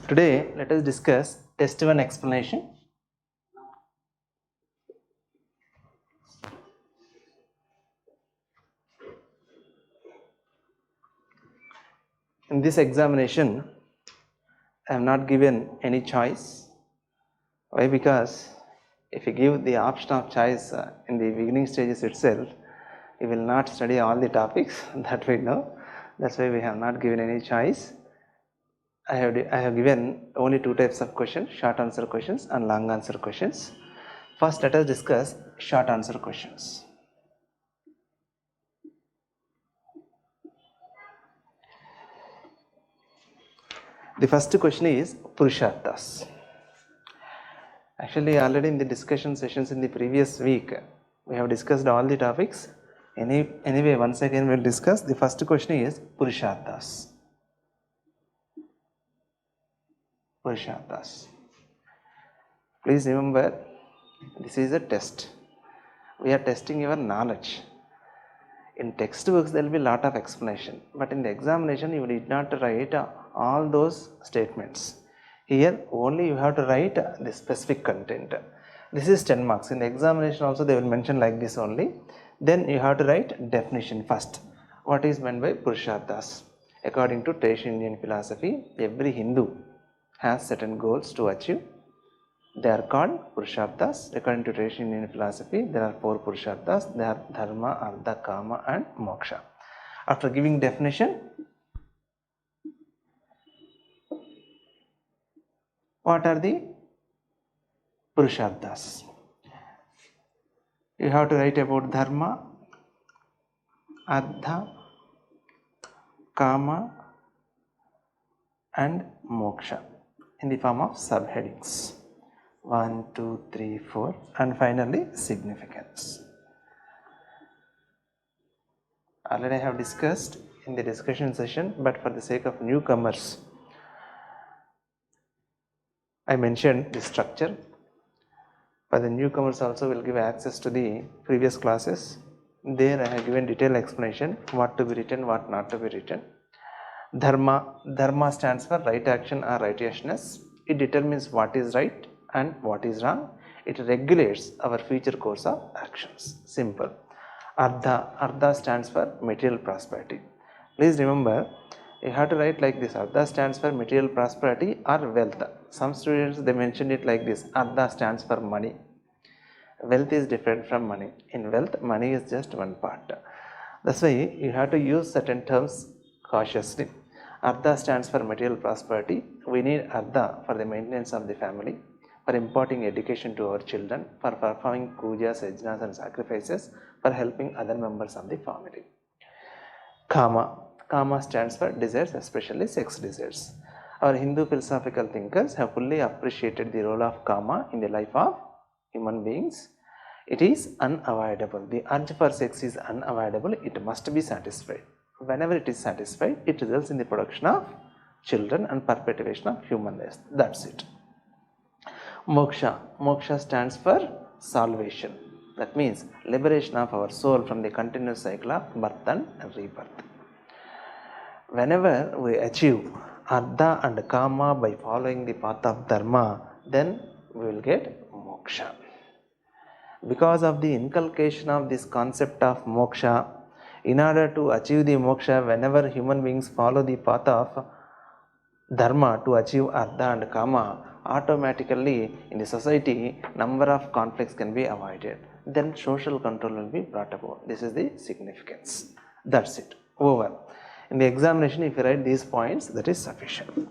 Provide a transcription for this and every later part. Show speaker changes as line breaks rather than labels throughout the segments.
Today, let us discuss test 1 explanation. In this examination, I have not given any choice. Why? Because if you give the option of choice in the beginning stages itself, you will not study all the topics that we know. That's why we have not given any choice. I have given only two types of questions, short answer questions and long answer questions. First, let us discuss short answer questions. The first question is Purusharthas. Actually, already in the discussion sessions in the previous week, we have discussed all the topics. Anyway, once again we will discuss. The first question is Purusharthas. Purusharthas. Please remember, this is a test. We are testing your knowledge. In textbooks, there will be a lot of explanation, but in the examination, you need not write all those statements. Here, only you have to write the specific content. This is 10 marks. In the examination also, they will mention like this only. Then you have to write definition first. What is meant by Purusharthas? According to traditional Indian philosophy, every Hindu has certain goals to achieve. They are called Purusharthas. According to traditional Indian philosophy, there are 4 Purusharthas. They are Dharma, Artha, Kama and Moksha. After giving definition, what are the Purusharthas? You have to write about Dharma, Artha, Kama and Moksha in the form of subheadings. 1, 2, 3, 4 and finally significance. Already I have discussed in the discussion session, but for the sake of newcomers, I mentioned the structure. For the newcomers also will give access to the previous classes. There I have given detailed explanation what to be written, what not to be written. Dharma stands for right action or righteousness. It determines what is right and what is wrong. It regulates our future course of actions. Simple. Artha stands for material prosperity. Please remember, you have to write like this. Artha stands for material prosperity or wealth. Some students they mention it like this. Artha stands for money. Wealth is different from money. In wealth, money is just one part. That's why you have to use certain terms cautiously. Artha stands for material prosperity. We need Artha for the maintenance of the family, for imparting education to our children, for performing pujas, yajnas and sacrifices, for helping other members of the family. Kama stands for desires, especially sex desires. Our Hindu philosophical thinkers have fully appreciated the role of Kama in the life of human beings. It is unavoidable. The urge for sex is unavoidable. It must be satisfied. Whenever it is satisfied, it results in the production of children and perpetuation of human race. That's it. Moksha stands for salvation. That means liberation of our soul from the continuous cycle of birth and rebirth. Whenever we achieve Artha and Kama by following the path of Dharma, then we will get Moksha. Because of the inculcation of this concept of Moksha, in order to achieve the Moksha, whenever human beings follow the path of Dharma to achieve Artha and Kama, automatically in the society number of conflicts can be avoided. Then social control will be brought about. This is the significance. That's it. Over. In the examination, if you write these points, that is sufficient.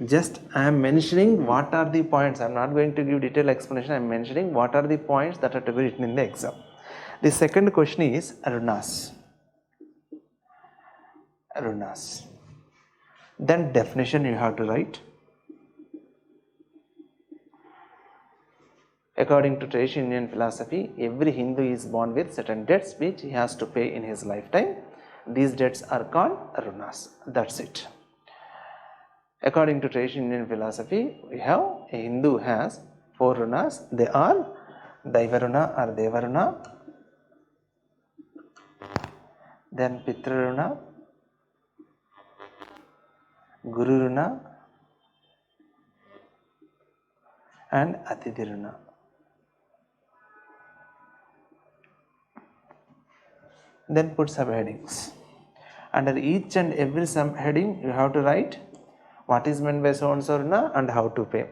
Just I am mentioning what are the points. I am not going to give detailed explanation. I am mentioning what are the points that are to be written in the exam. The second question is Runas. Runas. Then definition you have to write. According to traditional Indian philosophy, every Hindu is born with certain debts which he has to pay in his lifetime. These debts are called Runas. That's it. According to traditional Indian philosophy, we have a Hindu has 4 Runas. They are Daivaruna or Devaruna, then Pitraruna, Guru Runa and Atidiruna. Then put subheadings. Under each and every subheading you have to write what is meant by so and so runa and how to pay.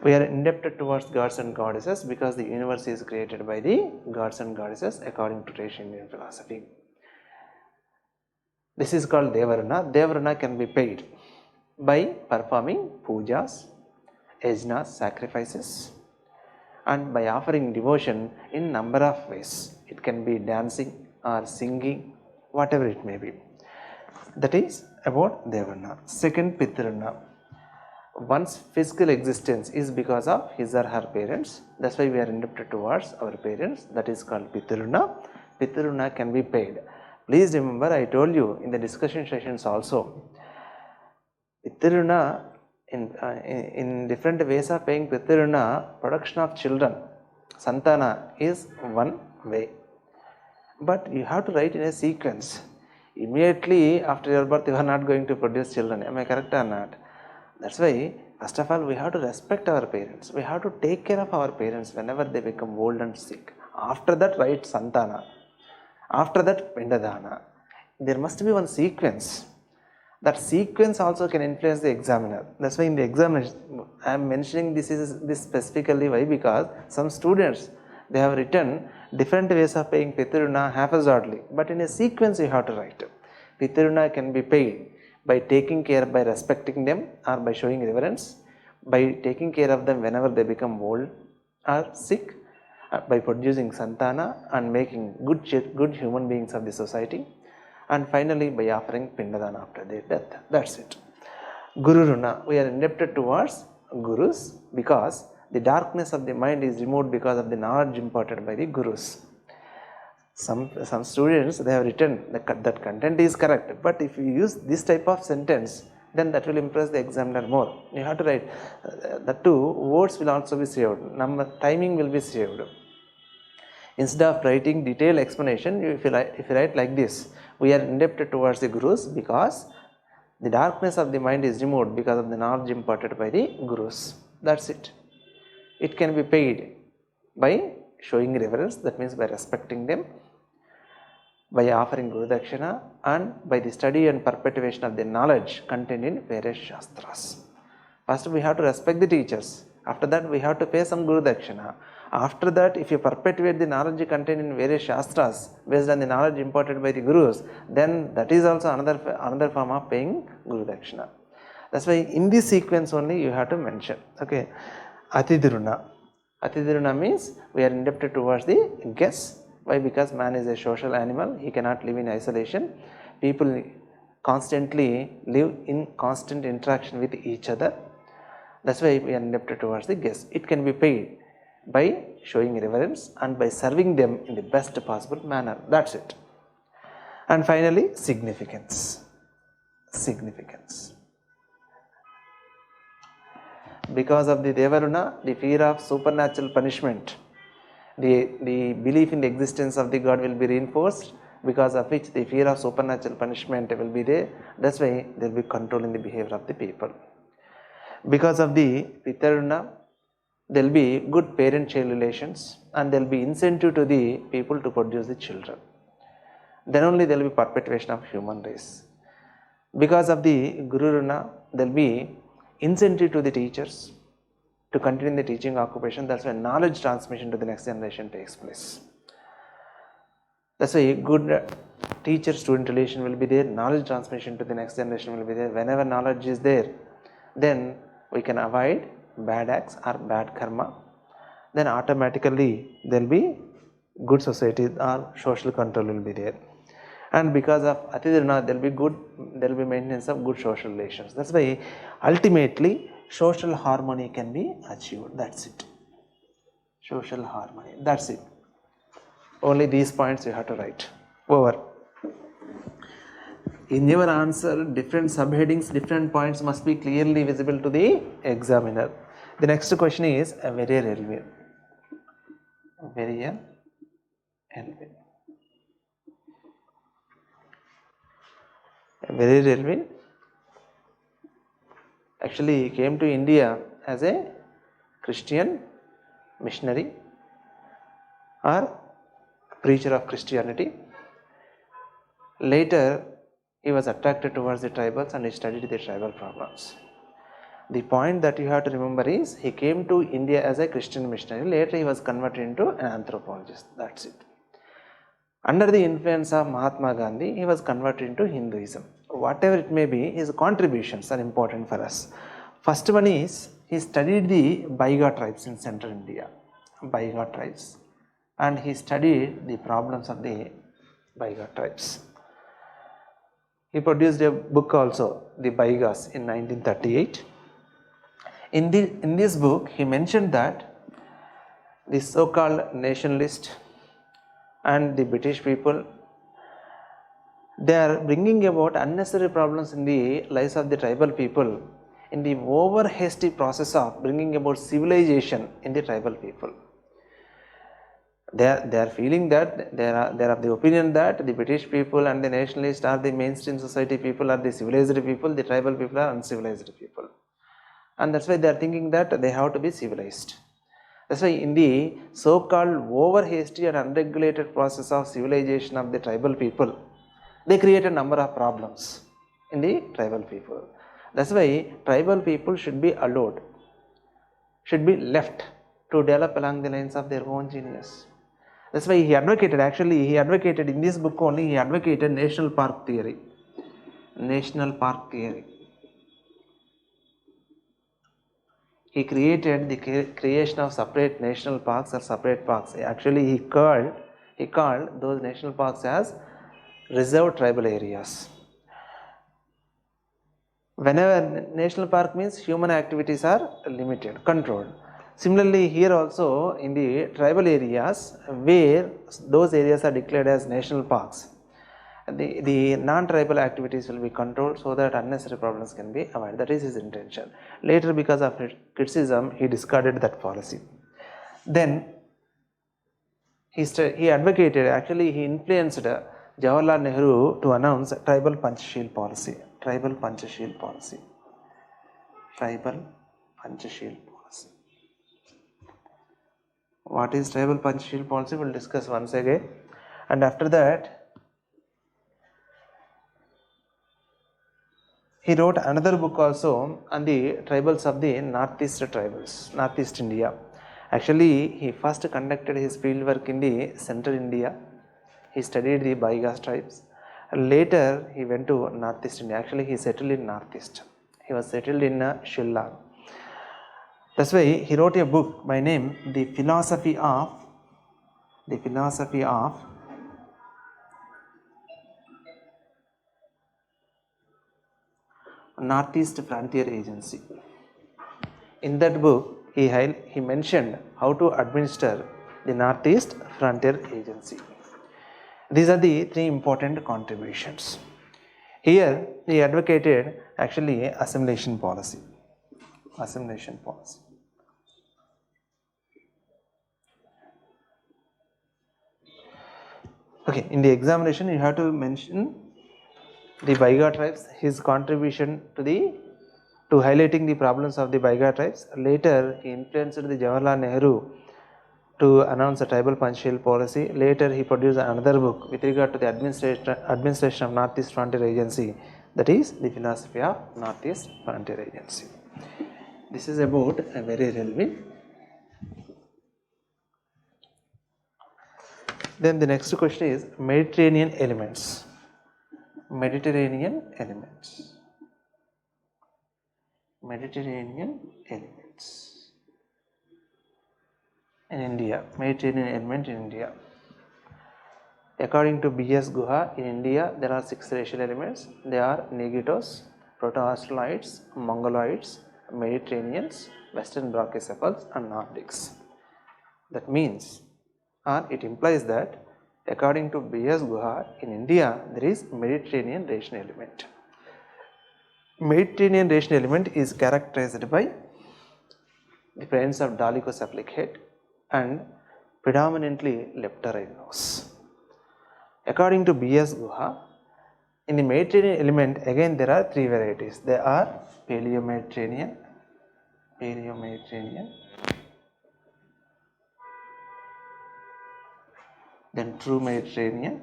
We are indebted towards gods and goddesses because the universe is created by the gods and goddesses according to traditional Indian philosophy. This is called Devaruna. Devaruna can be paid by performing pujas, yajnas, sacrifices, and by offering devotion in number of ways. It can be dancing or singing, whatever it may be. That is about Devaruna. Second, Pitruna. One's physical existence is because of his or her parents. That's why we are indebted towards our parents. That is called Pitruna. Pitruna can be paid. Please remember, I told you in the discussion sessions also, Pitruna, in different ways of paying Pitruna, production of children, Santana, is one way. But you have to write in a sequence. Immediately after your birth, you are not going to produce children. Am I correct or not? That's why, first of all, we have to respect our parents. We have to take care of our parents whenever they become old and sick. After that, write Santana. After that, Pindadana. There must be one sequence. That sequence also can influence the examiner. That's why in the examination, I am mentioning this specifically. Why? Because some students, they have written different ways of paying Pitruna haphazardly. But in a sequence you have to write. Pitruna can be paid by taking care, by respecting them or by showing reverence, by taking care of them whenever they become old or sick, by producing Santana and making good human beings of the society, and finally by offering Pindadana after their death. That's it. Guru Runa, we are indebted towards Gurus because the darkness of the mind is removed because of the knowledge imparted by the Gurus. Some students, they have written that content is correct, but if you use this type of sentence, then that will impress the examiner more. You have to write that too, words will also be saved, timing will be saved. Instead of writing detailed explanation, if you write like this, we are indebted towards the Gurus because the darkness of the mind is removed because of the knowledge imparted by the Gurus. That's it. It can be paid by showing reverence, that means by respecting them, by offering Guru Dakshina, and by the study and perpetuation of the knowledge contained in various Shastras. First we have to respect the teachers. After that we have to pay some Guru Dakshina. After that, if you perpetuate the knowledge contained in various Shastras based on the knowledge imparted by the Gurus, then that is also another form of paying Guru Dakshina. That's why in this sequence only you have to mention. Okay, Atidiruna. Atidiruna means we are indebted towards the guests. Why? Because man is a social animal. He cannot live in isolation. People constantly live in constant interaction with each other. That's why we are indebted towards the guests. It can be paid by showing reverence and by serving them in the best possible manner. That's it. And finally, significance. Significance. Because of the Devaruna, the fear of supernatural punishment, the belief in the existence of the God will be reinforced, because of which the fear of supernatural punishment will be there. That's why there will be control in the behavior of the people. Because of the Pitaruna, there will be good parent-child relations and there will be incentive to the people to produce the children. Then only there will be perpetuation of human race. Because of the Guru Runa, there will be incentive to the teachers to continue the teaching occupation. That's why knowledge transmission to the next generation takes place. That's why good teacher-student relation will be there, knowledge transmission to the next generation will be there. Whenever knowledge is there, then we can avoid bad acts or bad karma. Then automatically there will be good society or social control will be there. And because of Atidiruna, there will be maintenance of good social relations. That's why ultimately social harmony can be achieved. That's it. Social harmony. That's it. Only these points you have to write. Over. In your answer, different subheadings, different points must be clearly visible to the examiner. The next question is very relevant. Very relevant. Very relevant. Actually, he came to India as a Christian missionary or preacher of Christianity. Later, he was attracted towards the tribals and he studied the tribal problems. The point that you have to remember is he came to India as a Christian missionary. Later, he was converted into an anthropologist. That's it. Under the influence of Mahatma Gandhi, he was converted into Hinduism. Whatever it may be, his contributions are important for us. First one is he studied the Baiga tribes in central India. Baiga tribes. And he studied the problems of the Baiga tribes. He produced a book also, The Baigas, in 1938. In this book, he mentioned that the so-called nationalist and the British people, they are bringing about unnecessary problems in the lives of the tribal people in the over hasty process of bringing about civilization in the tribal people. They are feeling that they are of the opinion that the British people and the nationalists are the mainstream society people, are the civilized people, the tribal people are uncivilized people. And that's why they are thinking that they have to be civilized. That's why in the so-called over hasty and unregulated process of civilization of the tribal people, they create a number of problems in the tribal people. That's why tribal people should be allowed, should be left to develop along the lines of their own genius. That's why he advocated in this book only, he advocated national park theory. National park theory. He created the creation of separate national parks or separate parks. Actually, he called those national parks as reserved tribal areas. Whenever national park means human activities are limited, controlled. Similarly, here also in the tribal areas where those areas are declared as national parks, the non-tribal activities will be controlled so that unnecessary problems can be avoided. That is his intention. Later, because of criticism, he discarded that policy. Then he advocated, actually he influenced Jawaharlal Nehru to announce tribal Panchasheel policy. Tribal Panchasheel policy. Tribal Panchasheel policy. What is tribal Panchasheel policy? We will discuss once again. And after that, he wrote another book also on the tribals of the Northeast tribals, Northeast India. Actually, he first conducted his field work in the Central India. He studied the Baigas tribes. Later, he went to Northeast India. Actually, he settled in Northeast. He was settled in Shillong. That's why he wrote a book by name The Philosophy of Northeast Frontier Agency. In that book, he mentioned how to administer the Northeast Frontier Agency. These are the three important contributions. Here, he advocated actually assimilation policy. Assimilation policy. Okay, in the examination, you have to mention the Baiga tribes, his contribution to highlighting the problems of the Baiga tribes. Later, he influenced the Jawaharlal Nehru to announce a tribal Panchasheel policy. Later, he produced another book with regard to the administration of Northeast Frontier Agency, that is the Philosophy of Northeast Frontier Agency. This is about a very railway. Then the next question is Mediterranean elements. Mediterranean elements. Mediterranean elements in India. Mediterranean element in India. According to B.S. Guha, in India there are 6 racial elements. They are Negitos, Proto-Australoids, Mongoloids, Mediterraneans, Western Brachycephals and Nordics. That means, or it implies that according to B.S. Guha, in India there is Mediterranean racial element. Mediterranean racial element is characterized by the presence of dolichocephalic head and predominantly leptorhine nose. According to B.S. Guha, in the Mediterranean element again there are 3 varieties. They are Paleo-Mediterranean, then true Mediterranean,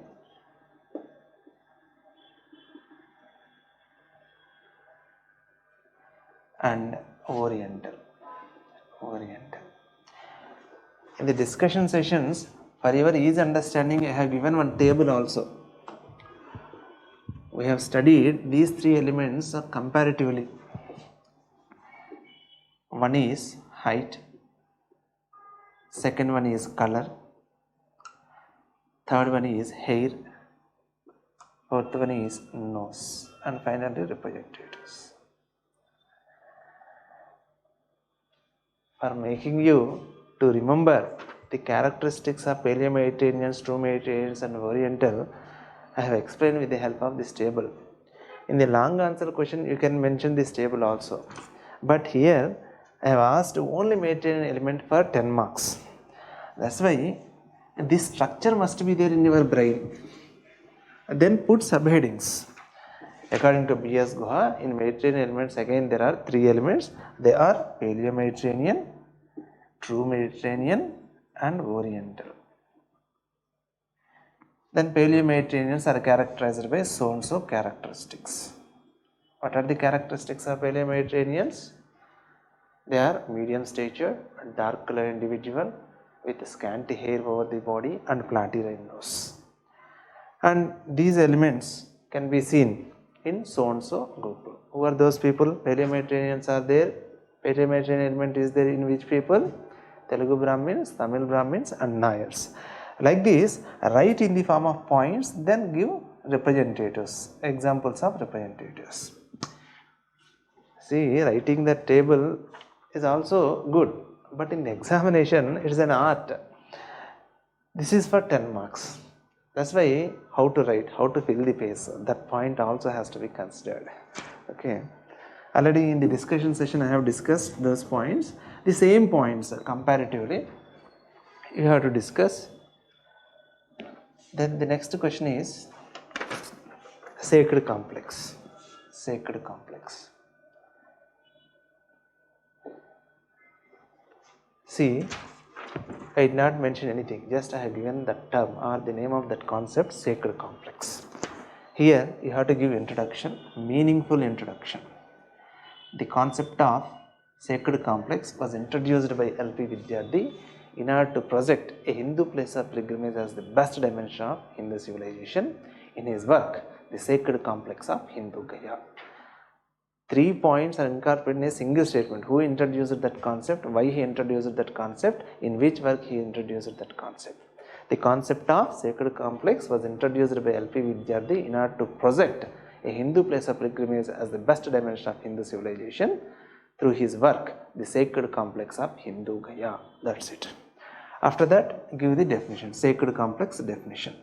and Oriental. In the discussion sessions, for your easy understanding, I have given one table also. We have studied these three elements comparatively. One is height, second one is color, third one is hair, fourth one is nose, and finally representatives. For making you to remember the characteristics of Paleo-Mediterraneans, True Mediterraneans and Oriental, I have explained with the help of this table. In the long answer question, you can mention this table also. But here, I have asked only Mediterranean element for 10 marks. That's why this structure must be there in your brain. Then put subheadings. According to B.S. Guha, in Mediterranean elements, again there are three elements. They are Paleo-Mediterranean, True Mediterranean and Oriental. Then Paleo-Mediterraneans are characterized by so and so characteristics. What are the characteristics of Paleo-Mediterraneans? They are medium stature, dark color individual with scanty hair over the body and platyrian nose. And these elements can be seen in so and so group. Who are those people? Paleo-Mediterraneans are there. Paleo-Mediterranean element is there in which people? Telugu Brahmins, Tamil Brahmins and Nayars. Like this, write in the form of points, then give representatives, examples of representatives. See, writing the table is also good, but in the examination it is an art. This is for 10 marks. That's why how to write, how to fill the page, that point also has to be considered. Okay. Already in the discussion session I have discussed those points. The same points comparatively you have to discuss. Then the next question is sacred complex. Sacred complex. See, I did not mention anything, just I have given the term or the name of that concept, sacred complex. Here you have to give introduction, meaningful introduction. The concept of sacred complex was introduced by L.P. Vidyarthi in order to project a Hindu place of pilgrimage as the best dimension of Hindu civilization in his work, The Sacred Complex of Hindu Gaya. 3 points are incorporated in a single statement. Who introduced that concept, why he introduced that concept, in which work he introduced that concept. The concept of sacred complex was introduced by L.P. Vidyarthi in order to project a Hindu place of pilgrimage as the best dimension of Hindu civilization through his work, The Sacred Complex of Hindu Gaya. That's it. After that, give the definition, sacred complex definition.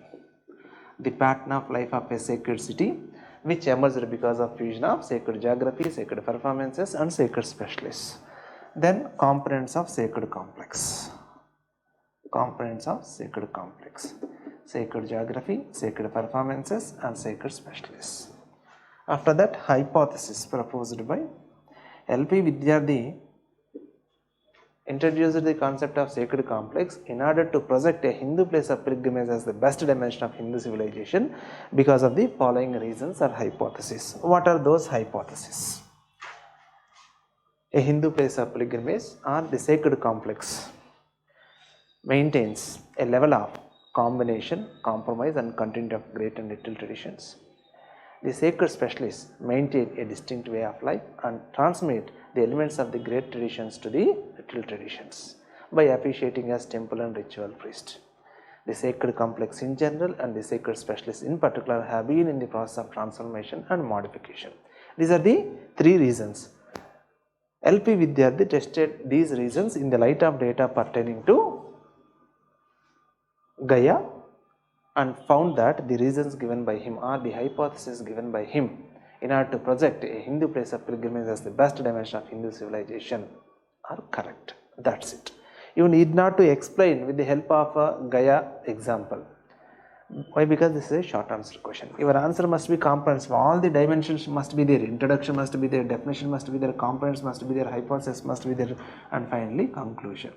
The pattern of life of a sacred city which emerged because of fusion of sacred geography, sacred performances and sacred specialists. Then components of sacred complex. Components of sacred complex. Sacred geography, sacred performances and sacred specialists. After that, hypothesis proposed by L.P. Vidyarthi introduced the concept of sacred complex in order to project a Hindu place of pilgrimage as the best dimension of Hindu civilization because of the following reasons or hypotheses. What are those hypotheses? A Hindu place of pilgrimage or the sacred complex maintains a level of combination, compromise and continuity of great and little traditions. The sacred specialists maintain a distinct way of life and transmit the elements of the great traditions to the little traditions by officiating as temple and ritual priest. The sacred complex in general and the sacred specialists in particular have been in the process of transformation and modification. These are the 3 reasons. L.P. Vidyarthi tested these reasons in the light of data pertaining to Gaya and found that the reasons given by him or the hypothesis given by him in order to project a Hindu place of pilgrimage as the best dimension of Hindu civilization are correct. That's it. You need not to explain with the help of a Gaya example. Why? Because this is a short answer question. Your answer must be comprehensive. All the dimensions must be there. Introduction must be there. Definition must be there. Components must be there. Hypothesis must be there. And finally, conclusion.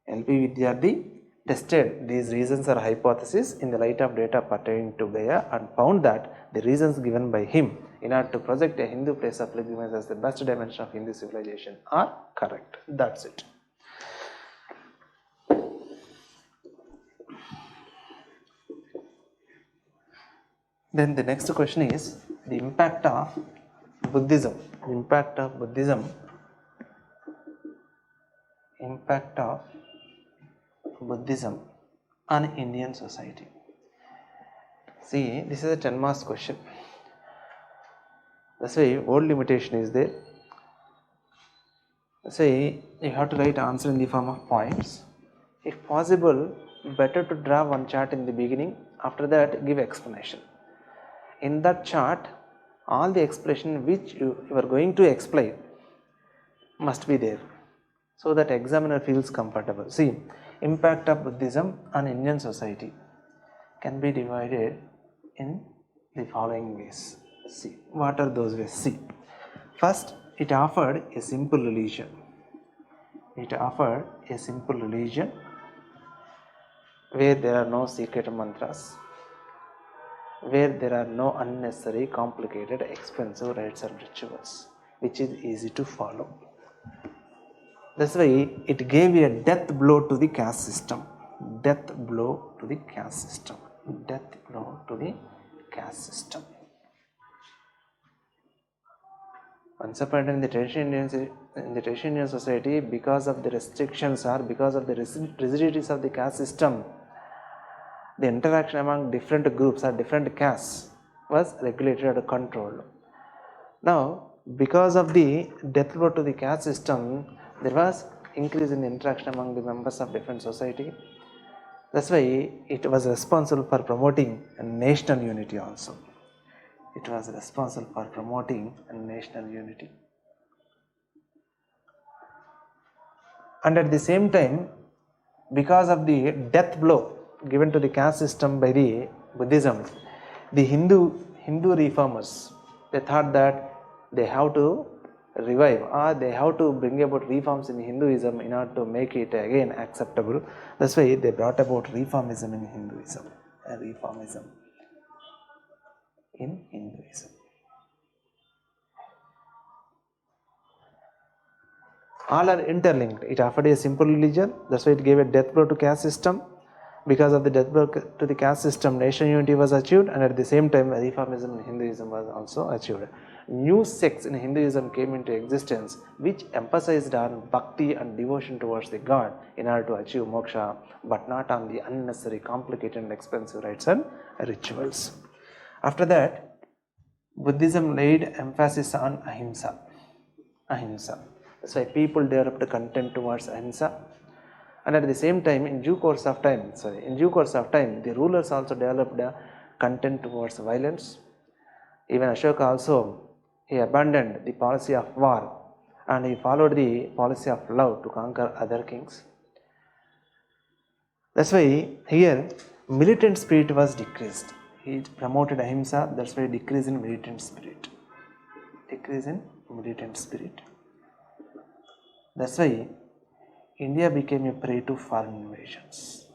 L.P. Vidyarthi tested these reasons or hypotheses in the light of data pertaining to Gaia and found that the reasons given by him in order to project a Hindu place of pilgrimage as the best dimension of Hindu civilization are correct. That's it. Then the next question is the impact of Buddhism. Impact of Buddhism on Indian society. See, this is a 10 marks question. That's why word limitation is there. That's why you have to write answer in the form of points. If possible, better to draw one chart in the beginning. After that, give explanation. In that chart, all the explanation which you are going to explain must be there, so that examiner feels comfortable. See, impact of Buddhism on Indian society can be divided in the following ways. See, what are those ways? See, first, it offered a simple religion. Where there are no secret mantras, where there are no unnecessary, complicated, expensive rites or rituals, which is easy to follow. That's why it gave a death blow to the caste system. Once upon a time in the traditional Indian society, because of the restrictions or because of the rigidities of the caste system, the interaction among different groups or different castes was regulated or controlled. Now, because of the death blow to the caste system, there was increase in the interaction among the members of different society. That's why it was responsible for promoting national unity also. And at the same time, because of the death blow given to the caste system by the Buddhism, the Hindu reformers, they thought that they have to revive or they have to bring about reforms in Hinduism in order to make it again acceptable. That's why they brought about reformism in Hinduism. All are interlinked. It offered a simple religion, that's why it gave a death blow to caste system. Because of the death blow to the caste system, national unity was achieved, and at the same time, reformism in Hinduism was also achieved. New sects in Hinduism came into existence, which emphasized on bhakti and devotion towards the God in order to achieve moksha, but not on the unnecessary, complicated, and expensive rites and rituals. After that, Buddhism laid emphasis on ahimsa. That's why people developed content towards ahimsa. And at the same time, in due course of time, the rulers also developed a content towards violence. Even Ashoka also, he abandoned the policy of war and he followed the policy of love to conquer other kings. That's why here militant spirit was decreased. He promoted ahimsa, that's why decrease in militant spirit. That's why India became a prey to foreign invasions.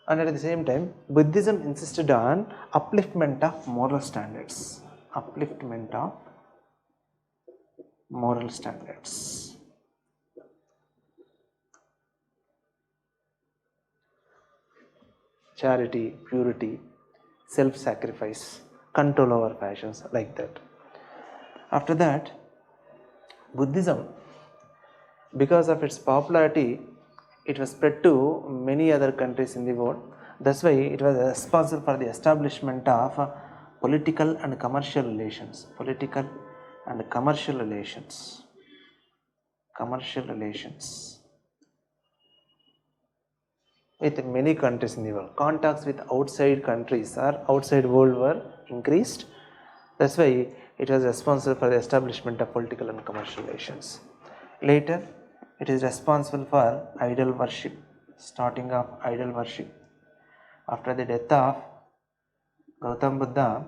And at the same time, Buddhism insisted on upliftment of moral standards. Charity, purity, self-sacrifice, control over passions, like that. After that, Buddhism, because of its popularity, it was spread to many other countries in the world. That's why it was responsible for the establishment of political and commercial relations. With many countries in the world. Contacts with outside countries or outside world were increased. That's why it was responsible for the establishment of political and commercial relations. Later, it is responsible for idol worship, starting of idol worship. After the death of Gautam Buddha,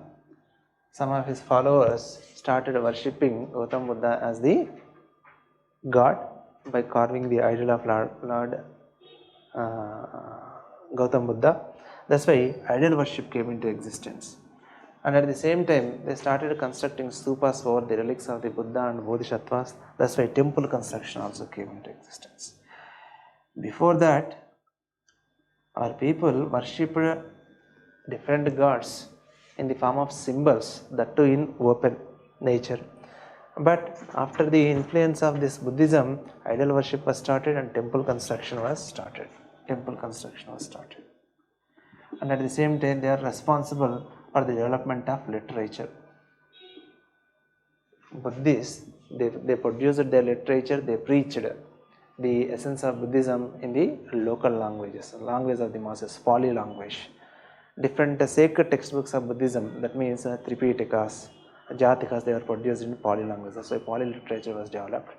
some of his followers started worshipping Gautam Buddha as the God by carving the idol of Lord Gautam Buddha. That's why idol worship came into existence. And at the same time, they started constructing stupas over the relics of the Buddha and Bodhisattvas. That's why temple construction also came into existence. Before that, our people worshipped different gods in the form of symbols, that too in open nature. But after the influence of this Buddhism, idol worship was started and temple construction was started. And at the same time, they are responsible for the development of literature. Buddhists, they produced their literature, they preached the essence of Buddhism in the local languages, language of the masses, Pali language. Different sacred textbooks of Buddhism, that means Tripitakas, Jatikas, they were produced in Pali language. That's why Pali literature was developed.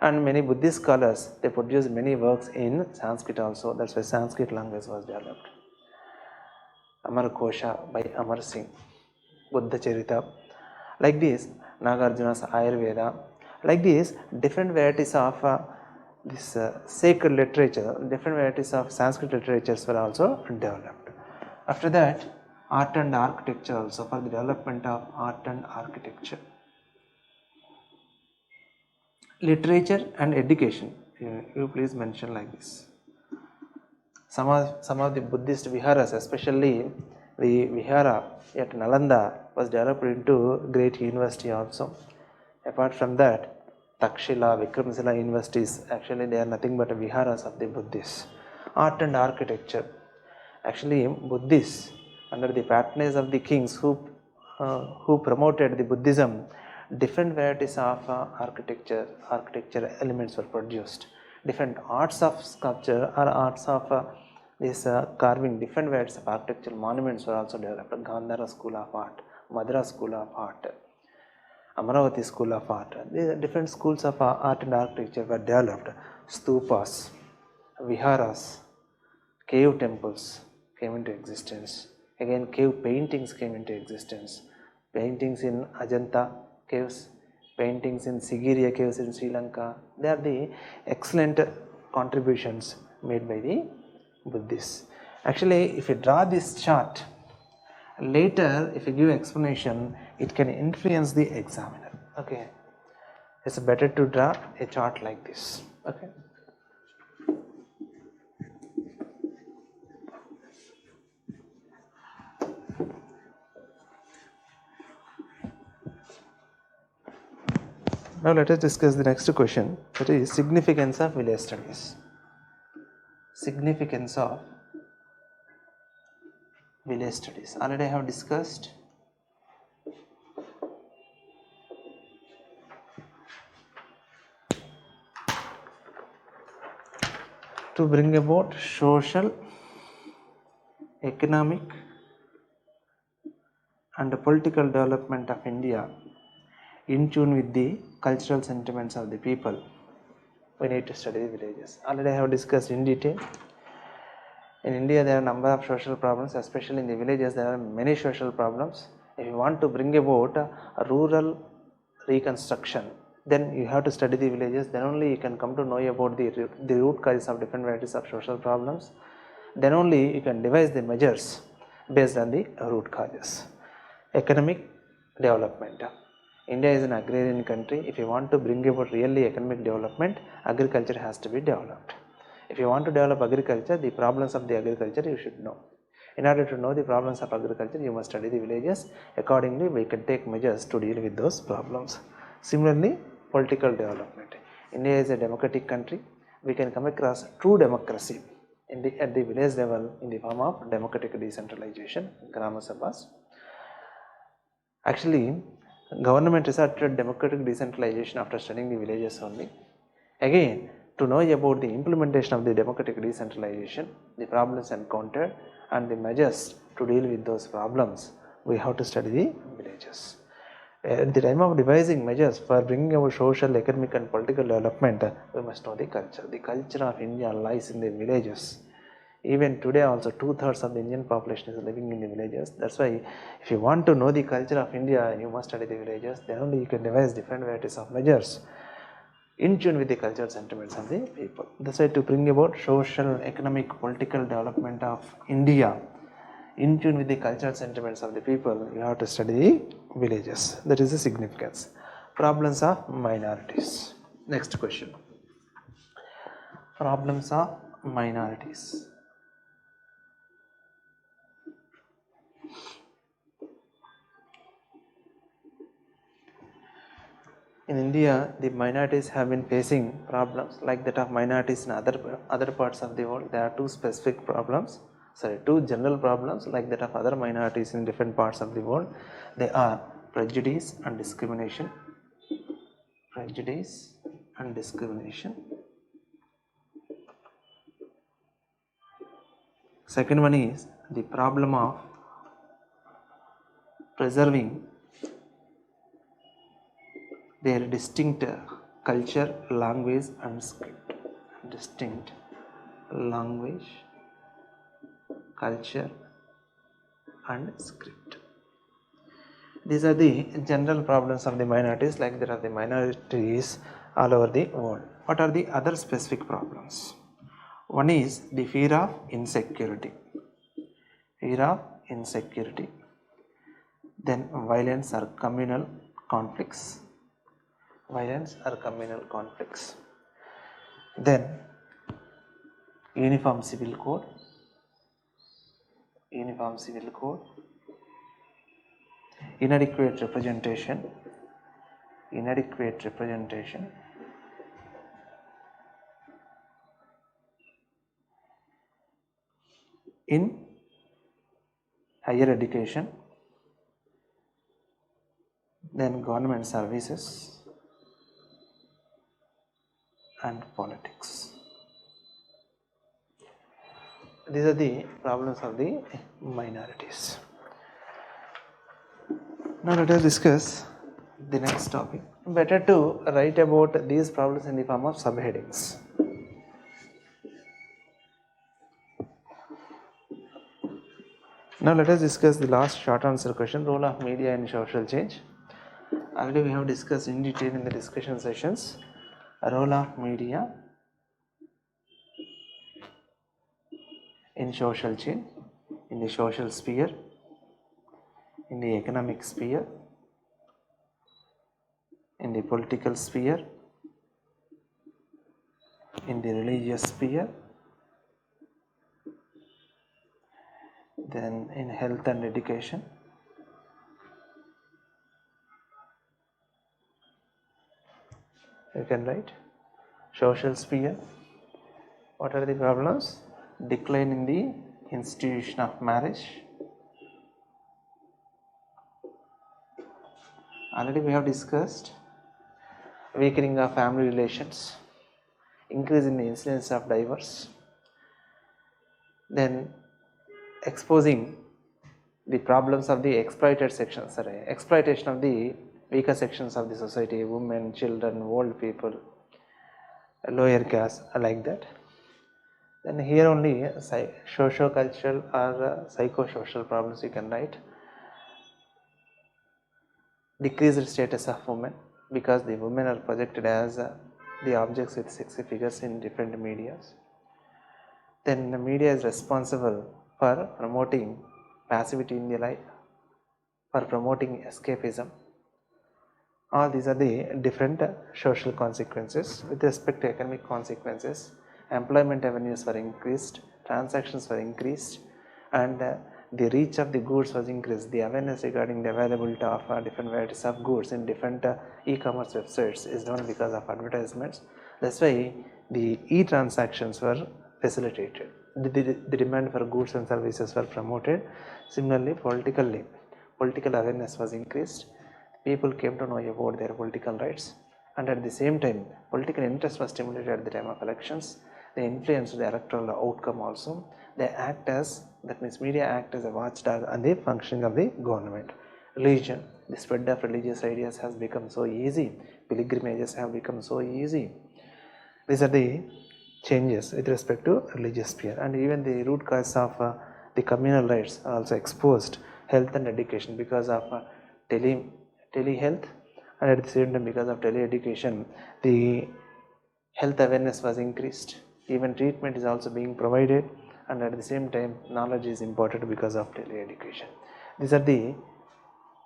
And many Buddhist scholars, they produced many works in Sanskrit also. That's why Sanskrit language was developed. Amar Kosha by Amar Singh, Buddha Charita. Like this, Nagarjuna's Ayurveda. Like this, different varieties of this sacred literature, different varieties of Sanskrit literatures were also developed. After that, art and architecture also, for the development of art and architecture. Literature and education, you please mention like this. Some of the Buddhist viharas, especially the vihara at Nalanda, was developed into great university also. Apart from that, Takshila, Vikramshila universities, actually they are nothing but viharas of the Buddhists. Art and architecture. Actually, Buddhists, under the patronage of the kings who promoted the Buddhism, different varieties of architecture elements were produced. Different arts of sculpture or arts of this carving, different varieties of architectural monuments were also developed. Gandhara School of Art, Madras School of Art, Amaravati School of Art. These different schools of art and architecture were developed. Stupas, viharas, cave temples came into existence. Again, cave paintings came into existence. Paintings in Ajanta caves, paintings in Sigiriya caves in Sri Lanka. They are the excellent contributions made by the Buddhists. Actually, if you draw this chart, later if you give explanation, it can influence the examiner. Okay, it's better to draw a chart like this. Okay. Now let us discuss the next question, that is significance of village studies. Significance of village studies. Already I have discussed. To bring about social, economic and political development of India in tune with the cultural sentiments of the people, we need to study the villages. Already I have discussed in detail. In India there are a number of social problems, especially in the villages there are many social problems. If you want to bring about a rural reconstruction, then you have to study the villages, then only you can come to know about the root causes of different varieties of social problems. Then only you can devise the measures based on the root causes. Economic development. India is an agrarian country. If you want to bring about really economic development, agriculture has to be developed. If you want to develop agriculture, the problems of the agriculture you should know. In order to know the problems of agriculture, you must study the villages. Accordingly, we can take measures to deal with those problems. Similarly, political development. India is a democratic country. We can come across true democracy at the village level in the form of democratic decentralization, Grama Sabhas. Actually, government resorted democratic decentralization after studying the villages only. Again, to know about the implementation of the democratic decentralization, the problems encountered and the measures to deal with those problems, we have to study the villages. At the time of devising measures for bringing about social, economic and political development, we must know the culture. The culture of India lies in the villages. Even today also 2/3 of the Indian population is living in the villages. That's why if you want to know the culture of India, you must study the villages. Then only you can devise different varieties of measures in tune with the cultural sentiments of the people. That's why to bring about social, economic, political development of India in tune with the cultural sentiments of the people, you have to study the villages. That is the significance. Problems of minorities. Next question. Problems of minorities. In India, the minorities have been facing problems like that of minorities in other parts of the world. There are two specific problems, two general problems like that of other minorities in different parts of the world. They are prejudice and discrimination. Prejudice and discrimination. Second one is the problem of preserving their distinct culture, language and script. Distinct language, culture and script. These are the general problems of the minorities, like there are the minorities all over the world. What are the other specific problems? One is the fear of insecurity. Fear of insecurity. Then violence or communal conflicts. Violence or communal conflicts. Then uniform civil code. Uniform civil code. Inadequate representation. Inadequate representation. In higher education. Then government services and politics. These are the problems of the minorities. Now let us discuss the next topic. Better to write about these problems in the form of subheadings. Now let us discuss the last short answer question, role of media in social change. Already we have discussed in detail in the discussion sessions, role of media in social change, in the social sphere, in the economic sphere, in the political sphere, in the religious sphere, then in health and education, you can write social sphere. What are the problems? Decline in the institution of marriage. Already we have discussed weakening of family relations, increase in the incidence of divorce, then exposing the problems of the exploited sections, exploitation of the weaker sections of the society, women, children, old people, lower caste, like that. Then here only socio-cultural or psycho-social problems you can write. Decreased status of women, because the women are projected as the objects with sexy figures in different medias. Then the media is responsible for promoting passivity in the life, for promoting escapism. All these are the different social consequences. With respect to economic consequences, employment avenues were increased, transactions were increased, and the reach of the goods was increased. The awareness regarding the availability of different varieties of goods in different e-commerce websites is done because of advertisements. That's why the e-transactions were facilitated. The demand for goods and services were promoted. Similarly, political awareness was increased. People came to know about their political rights, and at the same time, political interest was stimulated at the time of elections. They influence the electoral outcome also. They act as, that means media act as a watchdog on the functioning of the government. Religion, the spread of religious ideas has become so easy. Pilgrimages have become so easy. These are the changes with respect to religious sphere, and even the root cause of the communal rights are also exposed. Health and education, because of telehealth, and at the same time because of tele-education, the health awareness was increased, even treatment is also being provided, and at the same time knowledge is important because of tele-education. These are the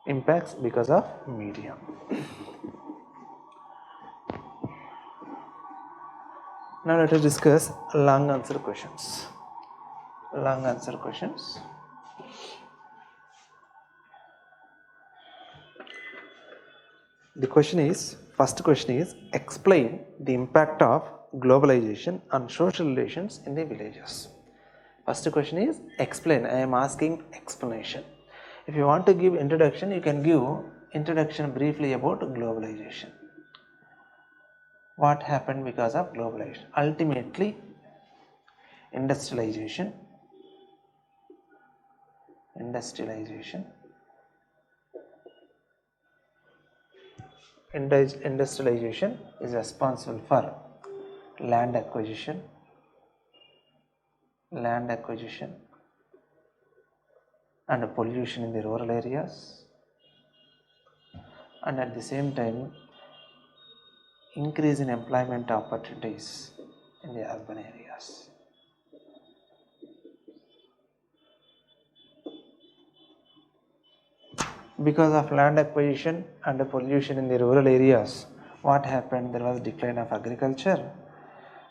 impacts because of media. Now let us discuss long answer questions. Long answer questions. The question is, first question is, explain the impact of globalization on social relations in the villages. First question is explain. I am asking explanation. If you want to give introduction, you can give introduction briefly about globalization. What happened because of globalization? Ultimately, industrialization is responsible for land acquisition and pollution in the rural areas, and at the same time increase in employment opportunities in the urban areas. Because of land acquisition and the pollution in the rural areas, what happened? There was decline of agriculture.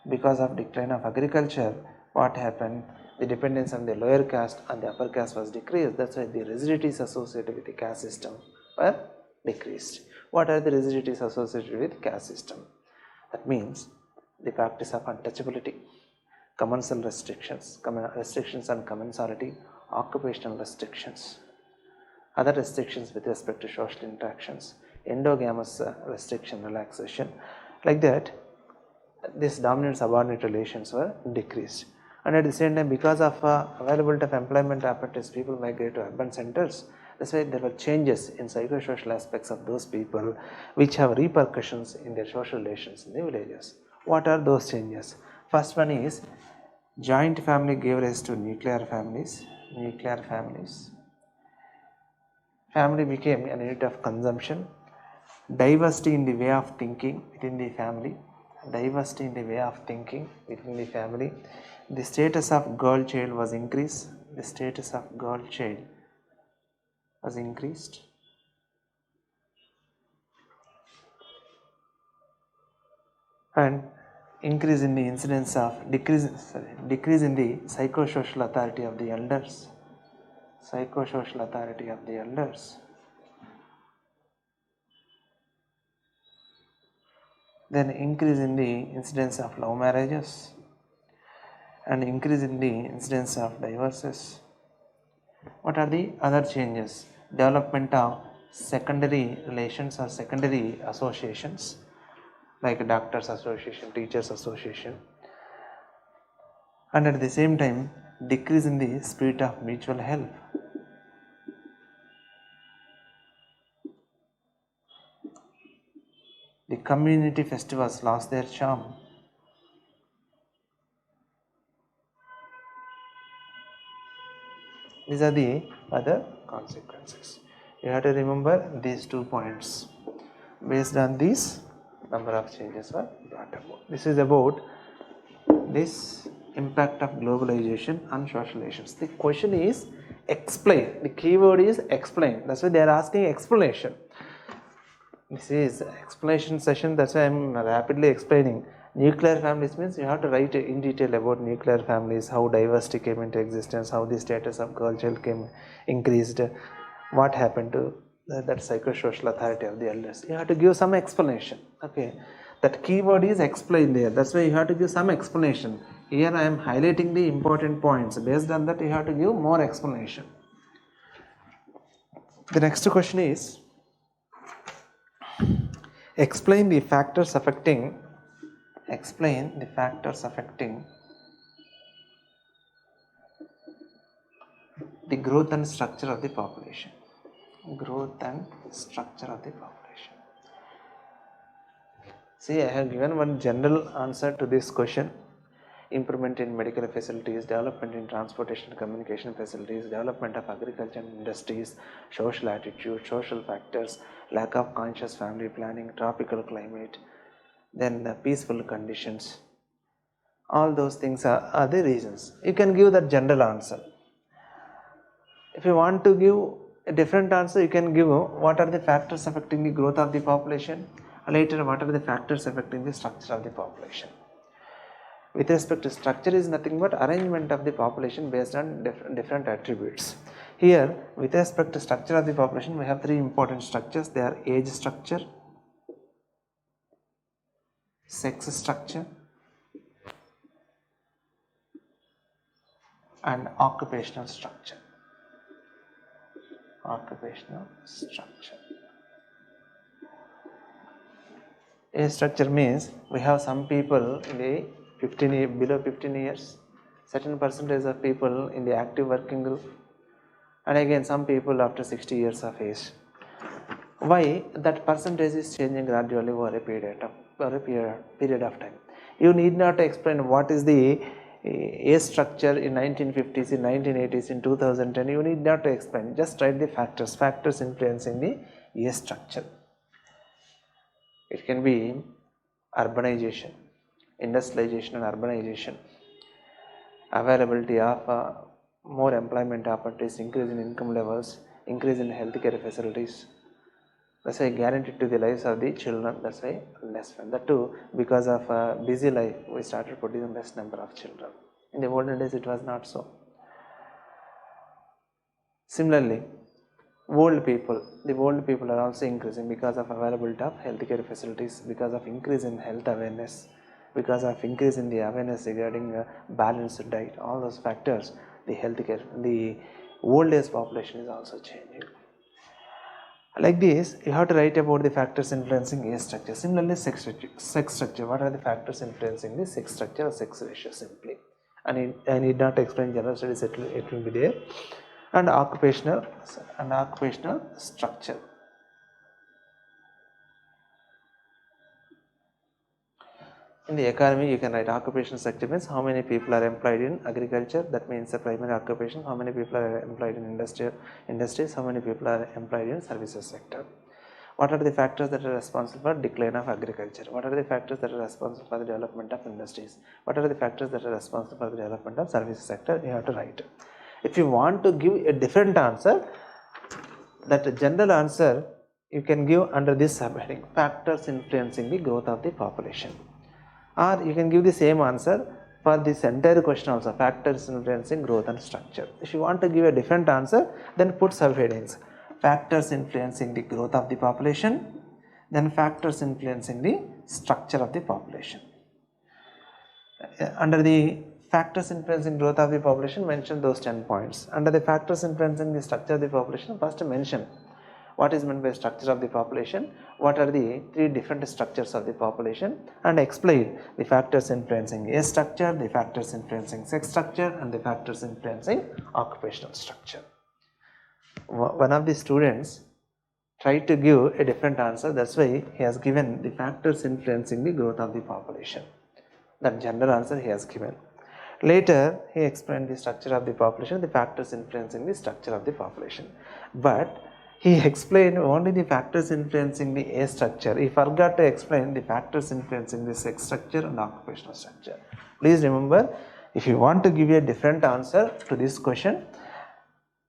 Because of decline of agriculture, what happened? The dependence on the lower caste and the upper caste was decreased. That's why the rigidities associated with the caste system were decreased. What are the rigidities associated with caste system? That means the practice of untouchability, commensal restrictions on commensality, occupational restrictions, other restrictions with respect to social interactions, endogamous restriction relaxation, like that. This dominant subordinate relations were decreased, and at the same time, because of availability of employment opportunities, people migrate to urban centers. That's why there were changes in psychosocial aspects of those people, which have repercussions in their social relations in the villages. What are those changes? First one is joint family gave rise to nuclear families. Family became a unit of consumption. Diversity in the way of thinking within the family. The status of girl child was increased. And increase in the incidence of decrease in the psychosocial authority of the elders. Then increase in the incidence of love marriages and increase in the incidence of divorces. What are the other changes? Development of secondary relations or secondary associations like doctors association, teachers association, and at the same time decrease in the spirit of mutual help. The community festivals lost their charm. These are the other consequences. You have to remember these 2 points. Based on these, number of changes were brought about. This is about this impact of globalization on social relations. The question is explain. The keyword is explain. That's why they are asking explanation. This is explanation session. That's why I am rapidly explaining. Nuclear families means you have to write in detail about nuclear families, how diversity came into existence, how the status of girl child came increased, what happened to that psychosocial authority of the elders. You have to give some explanation. Okay, that keyword is explain there. That's why you have to give some explanation. Here I am highlighting the important points. Based on that, you have to give more explanation. The next question is explain the factors affecting the growth and structure of the population. See, I have given one general answer to this question. Improvement in medical facilities, development in transportation and communication facilities, development of agriculture and industries, social attitude, social factors, lack of conscious family planning, tropical climate, then the peaceful conditions. All those things are the reasons. You can give that general answer. If you want to give a different answer, you can give what are the factors affecting the growth of the population, later what are the factors affecting the structure of the population. With respect to structure is nothing but arrangement of the population based on different attributes. Here, with respect to structure of the population, we have three important structures. They are age structure, sex structure, and occupational structure. Occupational structure. Age structure means we have some people in the below 15 years, certain percentage of people in the active working group, and again some people after 60 years of age. Why that percentage is changing gradually over a period of time. You need not explain what is the age structure in 1950s, in 1980s, in 2010. You need not to explain. Just write the factors influencing the age structure. It can be urbanization, industrialization and urbanization, availability of more employment opportunities, increase in income levels, increase in healthcare facilities. That's why guaranteed to the lives of the children. That's why less fun. That too, because of a busy life, we started producing less number of children. In the olden days, it was not so. Similarly, the old people are also increasing because of availability of healthcare facilities, because of increase in health awareness, because of increase in the awareness regarding balanced diet. All those factors, the old age population is also changing. Like this, you have to write about the factors influencing age structure. Similarly, sex structure. What are the factors influencing the sex structure or sex ratio simply? I need not explain general studies, it will be there. And occupational structure. In the academy, you can write occupational structure means how many people are employed in agriculture, that means a primary occupation, how many people are employed in industries, how many people are employed in services sector. What are the factors that are responsible for decline of agriculture? What are the factors that are responsible for the development of industries? What are the factors that are responsible for the development of services sector? You have to write. If you want to give a different answer, that general answer you can give under this subheading, factors influencing the growth of the population. Or you can give the same answer for this entire question also, factors influencing growth and structure. If you want to give a different answer, then put subheadings, factors influencing the growth of the population, then factors influencing the structure of the population. Under the factors influencing growth of the population, mention those 10 points. Under the factors influencing the structure of the population, first mention what is meant by structure of the population, what are the three different structures of the population, and explain the factors influencing age structure, the factors influencing sex structure, and the factors influencing occupational structure. One of the students tried to give a different answer, that's why he has given the factors influencing the growth of the population. That general answer he has given. Later, he explained the structure of the population, the factors influencing the structure of the population. But he explained only the factors influencing the age structure. He forgot to explain the factors influencing the sex structure and occupational structure. Please remember, if you want to give a different answer to this question,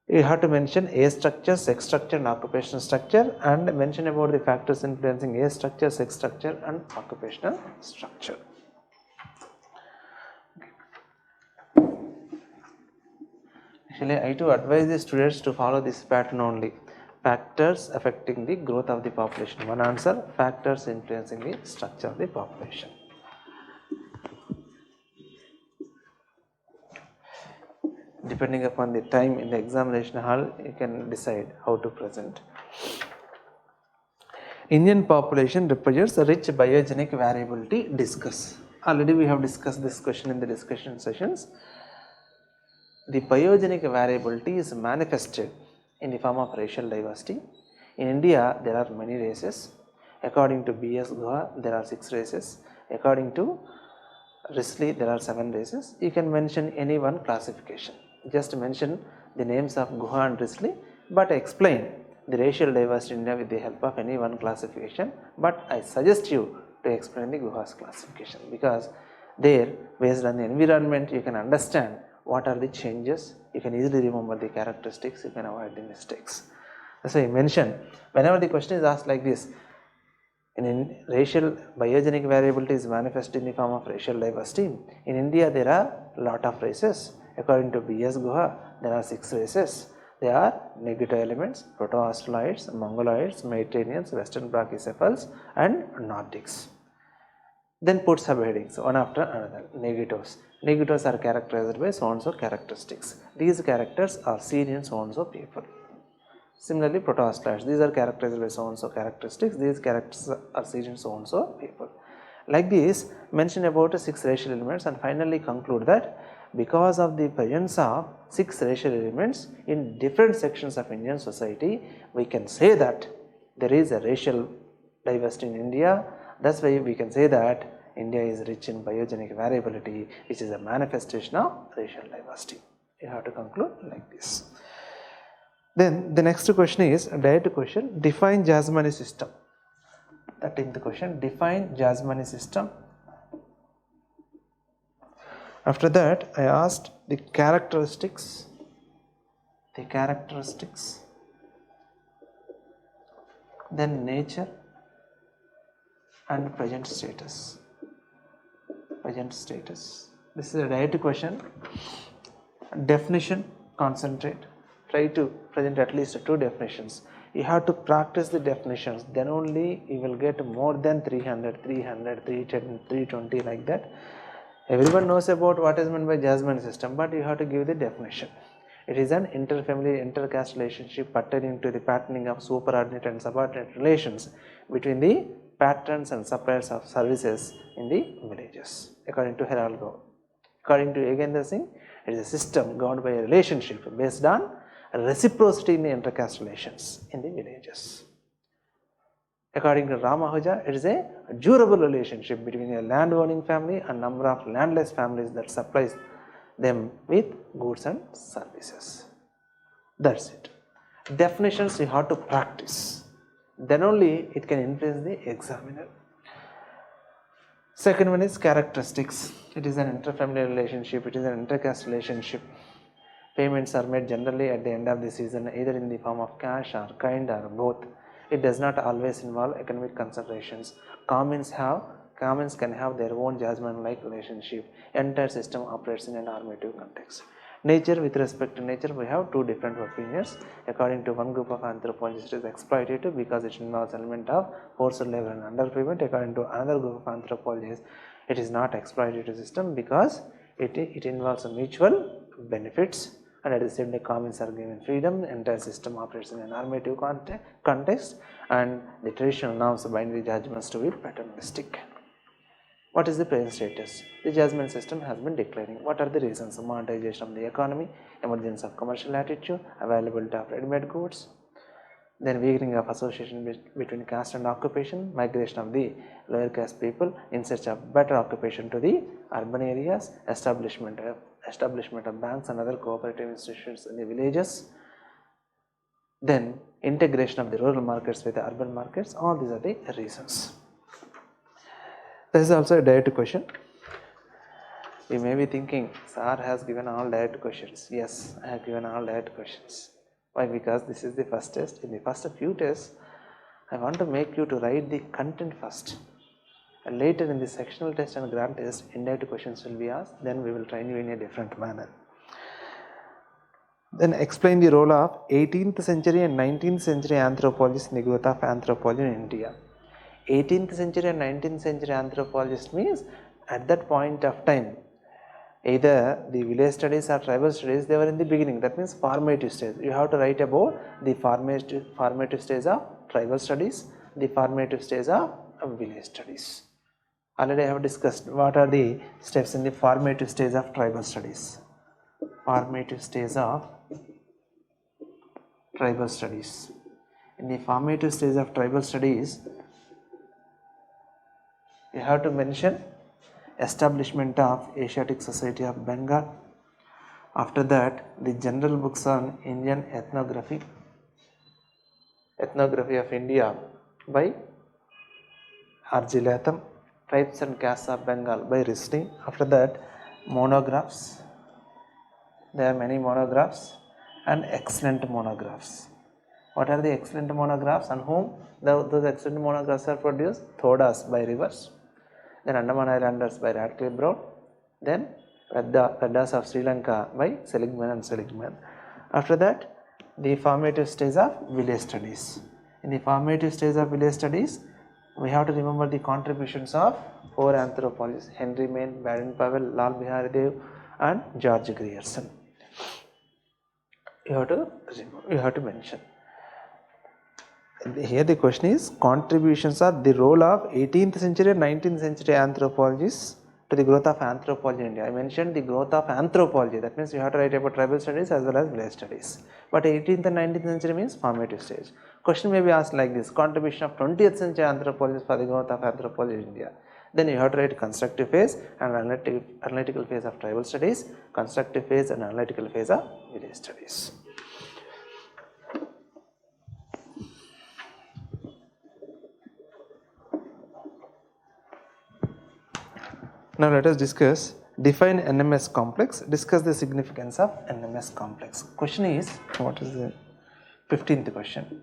you have to mention age structure, sex structure and occupational structure, and mention about the factors influencing age structure, sex structure and occupational structure. Actually, I do advise the students to follow this pattern only. Factors affecting the growth of the population. One answer, factors influencing the structure of the population. Depending upon the time in the examination hall, you can decide how to present. Indian population represents a rich biogenic variability. Discuss. Already we have discussed this question in the discussion sessions. The biogenic variability is manifested in the form of racial diversity. In India, there are many races. According to B.S. Guha, there are 6 races. According to Risley, there are 7 races. You can mention any one classification. Just mention the names of Guha and Risley, but explain the racial diversity in India with the help of any one classification. But I suggest you to explain the Guha's classification, because there, based on the environment, you can understand what are the changes, you can easily remember the characteristics, you can avoid the mistakes. That's why I mentioned, whenever the question is asked like this, in racial biogenic variability is manifest in the form of racial diversity. In India, there are lot of races. According to B.S. Guha, there are 6 races. They are negative elements, Proto-Australoids, Mongoloids, Mediterraneans, Western Brachycephals and Nordics. Then put subheadings one after another. Negatives. Negatives are characterized by so and so characteristics. These characters are seen in so and so people. Similarly, Proto-Australoids, these are characterized by so and so characteristics. These characters are seen in so and so people. Like this, mention about 6 racial elements and finally conclude that because of the presence of 6 racial elements in different sections of Indian society, we can say that there is a racial diversity in India. That's why we can say that India is rich in biogenic variability, which is a manifestation of racial diversity. You have to conclude like this. Then the next question is a direct question. Define Jasmani system. 13th question. Define Jasmani system. After that, I asked the characteristics, then nature and present status. This is a direct question. Definition, concentrate. Try to present at least 2 definitions. You have to practice the definitions, then only you will get more than 300, 310, 320 like that. Everyone knows about what is meant by Jasmani system, but you have to give the definition. It is an interfamily intercaste relationship pertaining to the patterning of superordinate and subordinate relations between the patrons and suppliers of services in the villages, according to Heraldo. According to Yogendra Singh, it is a system governed by a relationship based on reciprocity in the intercaste relations in the villages. According to Ramahuja, it is a durable relationship between a land-owning family and number of landless families that supplies them with goods and services. That's it. Definitions you have to practice. Then only it can influence the examiner. Second one is characteristics. It is an interfamily relationship. It is an intercaste relationship. Payments are made generally at the end of the season, either in the form of cash or kind or both. It does not always involve economic considerations. Commons can have their own Jasmine-like relationship. Entire system operates in a normative context. Nature, with respect to nature, we have 2 different opinions. According to one group of anthropologists, it is exploitative because it involves element of forced labor and underpayment. According to another group of anthropologists, it is not exploitative system because it involves mutual benefits. And at the same time, commons are given freedom. The entire system operates in a normative context, and the traditional norms bind the judgments to be paternalistic. What is the present status? The Jasmine system has been declining. What are the reasons? Monetization of the economy, emergence of commercial attitude, availability of ready-made goods, then weakening of association between caste and occupation, migration of the lower caste people in search of better occupation to the urban areas, establishment of banks and other cooperative institutions in the villages, then integration of the rural markets with the urban markets. All these are the reasons. This is also a direct question. You may be thinking, Sir has given all direct questions. Yes, I have given all direct questions. Why? Because this is the first test. In the first few tests, I want to make you to write the content first. And later in the sectional test and grant test, indirect questions will be asked. Then we will train you in a different manner. Then explain the role of 18th century and 19th century anthropologists in the growth of anthropology in India. 18th century and 19th century anthropologists means at that point of time, either the village studies or tribal studies, they were in the beginning. That means formative stage. You have to write about the formative stage of tribal studies, the formative stage of village studies. Already I have discussed what are the steps in the formative stage of tribal studies. Formative stage of tribal studies. In the formative stage of tribal studies, you have to mention establishment of Asiatic Society of Bengal. After that, the general books on Indian ethnography of India by R.G. Latham. Tribes and Castes of Bengal by Risley. After that, monographs. There are many monographs and excellent monographs. What are the excellent monographs and whom? Those excellent monographs are produced? Thodas by Rivers, then Andaman Islanders by Radcliffe Brown, then Vedas of Sri Lanka by Seligman and Seligman. After that, the formative stage of village studies. In the formative stage of village studies, we have to remember the contributions of 4 anthropologists: Henry Maine, Baden-Powell, Lal Bihari Dev and George Grierson. You have to mention. Here the question is, contributions are the role of 18th century and 19th century anthropologists to the growth of anthropology in India. I mentioned the growth of anthropology, that means you have to write about tribal studies as well as village studies. But 18th and 19th century means formative stage. Question may be asked like this: contribution of 20th century anthropologists for the growth of anthropology in India. Then you have to write constructive phase and analytical phase of tribal studies, constructive phase and analytical phase of village studies. Now let us discuss, define NMS complex, discuss the significance of NMS complex. Question is, what is the 15th question?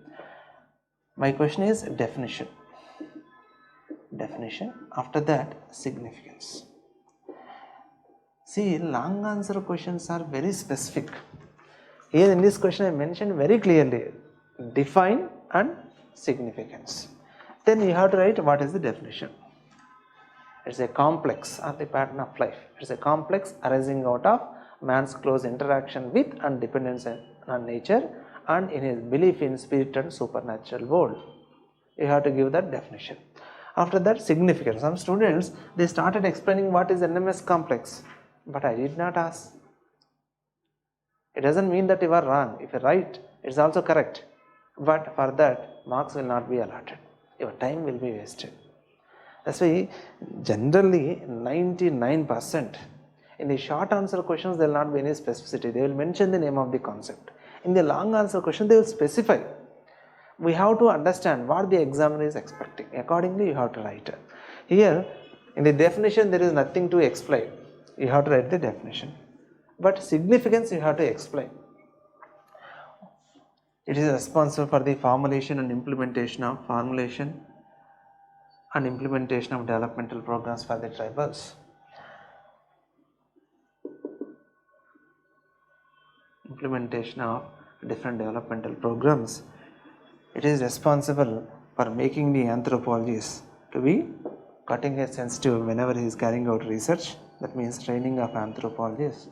My question is definition. Definition, after that significance. See, long answer questions are very specific. Here in this question I mentioned very clearly, define and significance. Then you have to write what is the definition. It's a complex or the pattern of life. It's a complex arising out of man's close interaction with and dependence on nature and in his belief in spirit and supernatural world. You have to give that definition. After that, significance. Some students, they started explaining what is NMS complex, but I did not ask. It doesn't mean that you are wrong. If you are right, it's also correct. But for that, marks will not be allotted. Your time will be wasted. That's why generally 99% in the short answer questions there will not be any specificity. They will mention the name of the concept. In the long answer question they will specify. We have to understand what the examiner is expecting. Accordingly you have to write it. Here in the definition there is nothing to explain. You have to write the definition. But significance you have to explain. It is responsible for the formulation and implementation of developmental programs for the tribals. Implementation of different developmental programs. It is responsible for making the anthropologist to be cutting edge sensitive whenever he is carrying out research. That means training of anthropologists.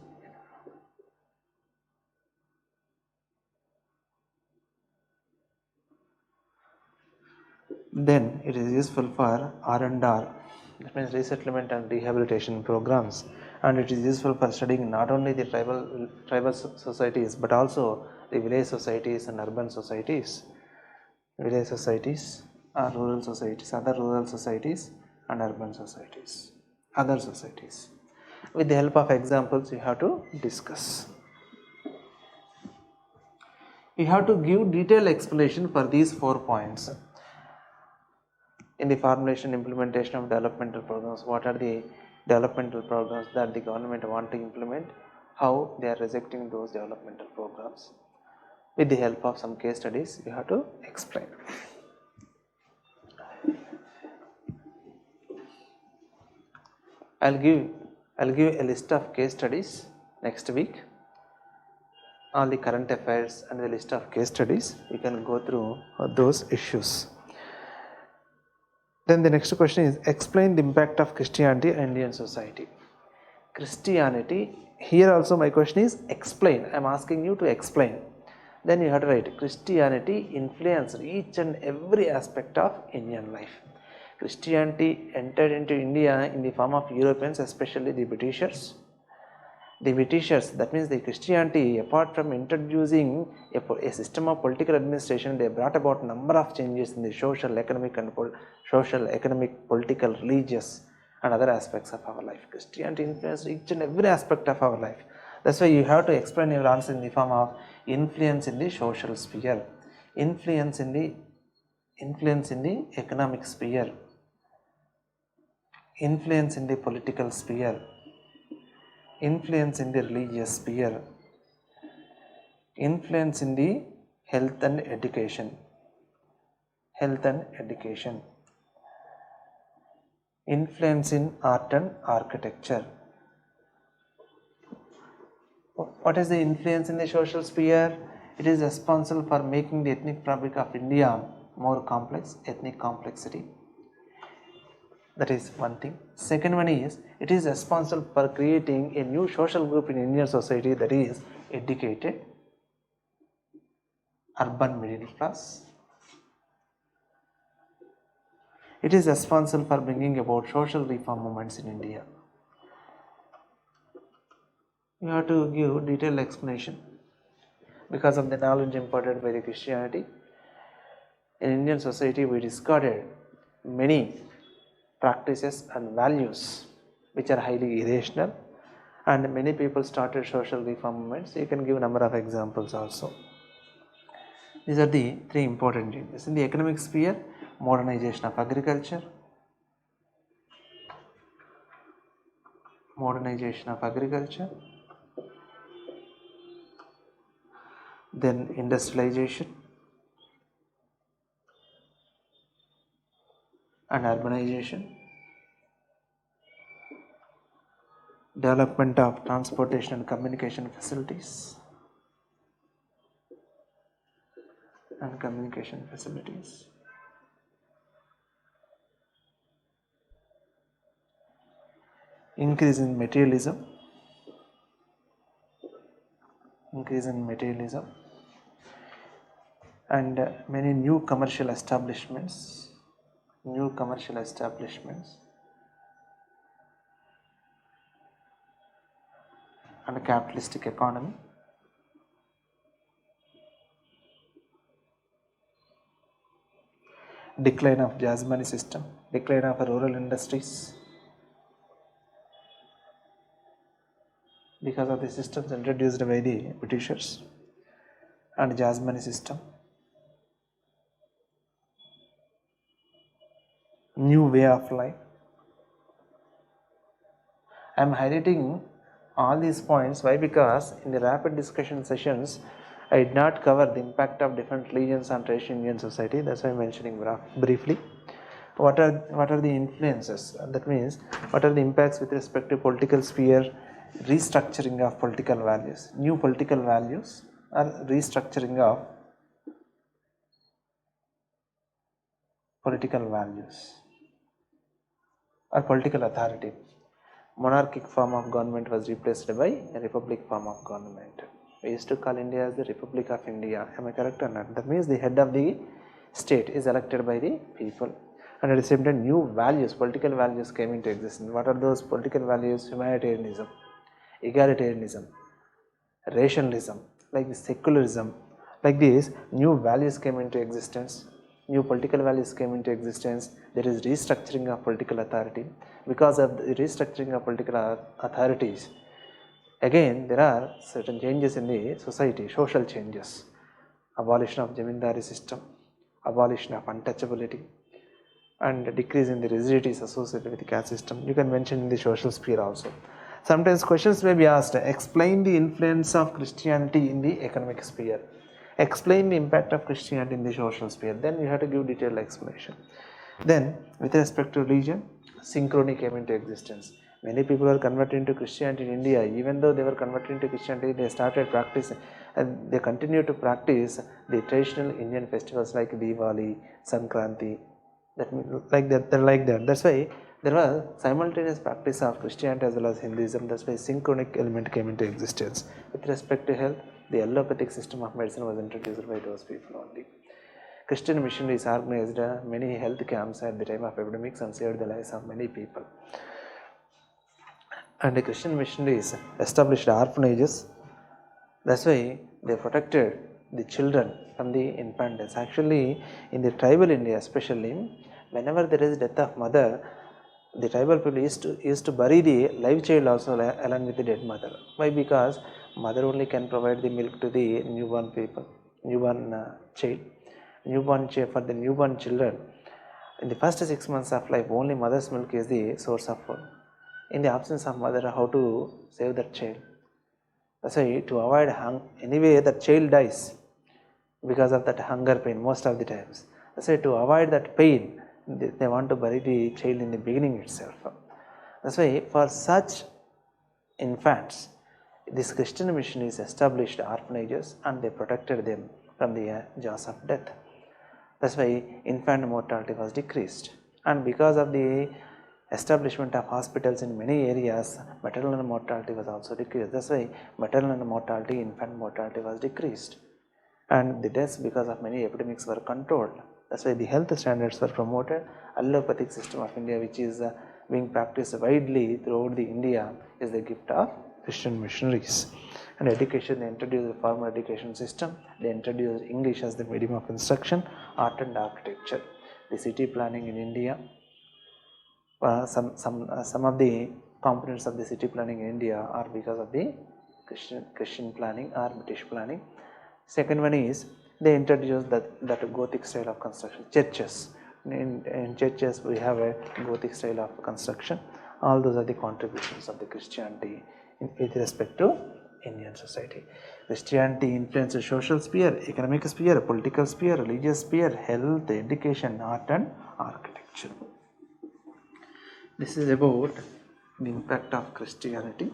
Then it is useful for R&R, that means resettlement and rehabilitation programs, and it is useful for studying not only the tribal societies but also the village societies and urban societies, village societies or rural societies, other rural societies and urban societies, other societies. With the help of examples you have to discuss. You have to give detailed explanation for these 4 points. In the formulation implementation of developmental programs, what are the developmental programs that the government want to implement, how they are rejecting those developmental programs. With the help of some case studies you have to explain. I'll give a list of case studies next week, all the current affairs and the list of case studies. You can go through those issues. Then the next question is, explain the impact of Christianity on Indian society. Christianity, here also my question is explain. I am asking you to explain. Then you have to write, Christianity influenced each and every aspect of Indian life. Christianity entered into India in the form of Europeans, especially the Britishers. The Britishers, that means the Christianity, apart from introducing a system of political administration, they brought about number of changes in the social, economic, political, religious and other aspects of our life. Christianity influenced each and every aspect of our life. That's why you have to explain your answer in the form of influence in the social sphere, influence in the economic sphere, influence in the political sphere, influence in the religious sphere, influence in the health and education, influence in art and architecture. What is the influence in the social sphere? It is responsible for making the ethnic fabric of India more complex, ethnic complexity. That is one thing. Second one is, it is responsible for creating a new social group in Indian society, that is educated, urban middle class. It is responsible for bringing about social reform movements in India. You have to give detailed explanation. Because of the knowledge imparted by the Christianity, in Indian society we discarded many practices and values which are highly irrational, and many people started social reform movements. You can give a number of examples also. These are the three important changes. In the economic sphere, modernization of agriculture, then industrialization and urbanization, development of transportation and communication facilities, increase in materialism, and many new commercial establishments, and a capitalistic economy, decline of jazz money system, decline of rural industries because of the systems introduced by the Britishers, and jazz money system, new way of life. I am highlighting all these points. Why? Because in the rapid discussion sessions I did not cover the impact of different religions on traditional Indian society. That's why I am mentioning briefly. What are the influences? That means, what are the impacts with respect to political sphere? Restructuring of political values, new political values, or restructuring of political values or political authority. Monarchic form of government was replaced by a republic form of government. We used to call India as the Republic of India. Am I correct or not? That means the head of the state is elected by the people, and at the same time new values, political values came into existence. What are those political values? Humanitarianism, egalitarianism, rationalism, like the secularism. Like these new values came into existence, new political values came into existence. There is restructuring of political authority. Because of the restructuring of political authorities, again there are certain changes in the society, social changes, abolition of zamindari system, abolition of untouchability, and decrease in the rigidities associated with the caste system. You can mention in the social sphere also. Sometimes questions may be asked, explain the influence of Christianity in the economic sphere, explain the impact of Christianity in the social sphere. Then you have to give detailed explanation. Then with respect to religion, synchrony came into existence. Many people are converted into Christianity in India. Even though they were converted into Christianity, they started practicing and they continue to practice the traditional Indian festivals like Diwali, Sankranti. They're like that. That's why there was simultaneous practice of Christianity as well as Hinduism. That's why synchronic element came into existence. With respect to health, the allopathic system of medicine was introduced by those people only. Christian missionaries organized many health camps at the time of epidemics and saved the lives of many people. And the Christian missionaries established orphanages. That's why they protected the children from the infant deaths. Actually, in the tribal India especially, whenever there is death of mother, the tribal people used to bury the live child also along with the dead mother. Why? Because mother only can provide the milk to the newborn child. For the newborn children, In the first 6 months of life, only mother's milk is the source of food. In the absence of mother, how to save that child? That's why to avoid anyway that child dies because of that hunger pain most of the times. That's why to avoid that pain, they want to bury the child in the beginning itself. That's why for such infants, this Christian mission is established orphanages and they protected them from the jaws of death. That's why infant mortality was decreased, and because of the establishment of hospitals in many areas, maternal mortality was also decreased. That's why maternal mortality, infant mortality was decreased, and the deaths because of many epidemics were controlled. That's why the health standards were promoted. Allopathic system of India, which is being practiced widely throughout the India, is the gift of Christian missionaries. And education, they introduced the formal education system. They introduced English as the medium of instruction, art and architecture, the city planning in India. Some of the components of the city planning in India are because of the Christian planning or British planning. Second one is they introduced that Gothic style of construction. Churches, in churches we have a Gothic style of construction. All those are the contributions of the Christianity with respect to Indian society. Christianity influences social sphere, economic sphere, political sphere, religious sphere, health, education, art and architecture. This is about the impact of Christianity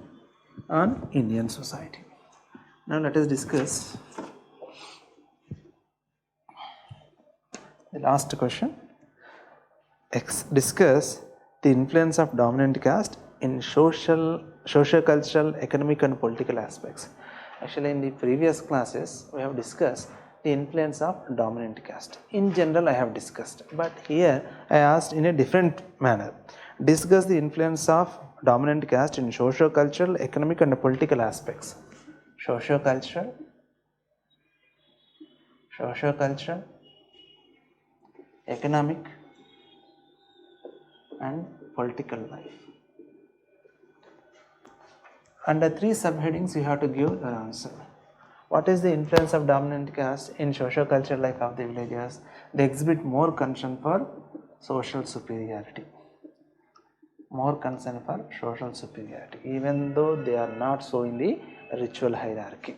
on Indian society. Now let us discuss the last question. Discuss the influence of dominant caste in socio-cultural, economic and political aspects. Actually, in the previous classes, we have discussed the influence of dominant caste. In general, I have discussed, but here I asked in a different manner. Discuss the influence of dominant caste in socio-cultural, economic and political aspects. Socio-cultural, economic and political life. Under 3 subheadings, you have to give your answer. What is the influence of dominant caste in socio-cultural life of the villagers? They exhibit more concern for social superiority. More concern for social superiority, even though they are not so in the ritual hierarchy.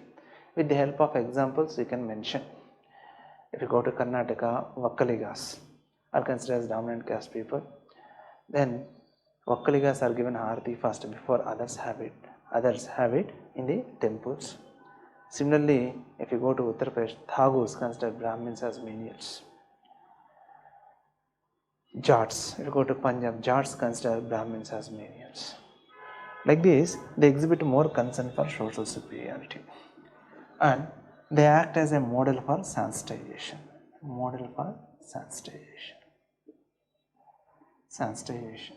With the help of examples, you can mention. If you go to Karnataka, Vakkaligas are considered as dominant caste people. Then Vakkaligas are given Harati first before others have it. Others have it in the temples. Similarly, if you go to Uttar Pradesh, Thagus consider Brahmins as menials. Jats, if you go to Punjab, Jats consider Brahmins as menials. Like this, they exhibit more concern for social superiority. And they act as a model for sensitization. Sensitization.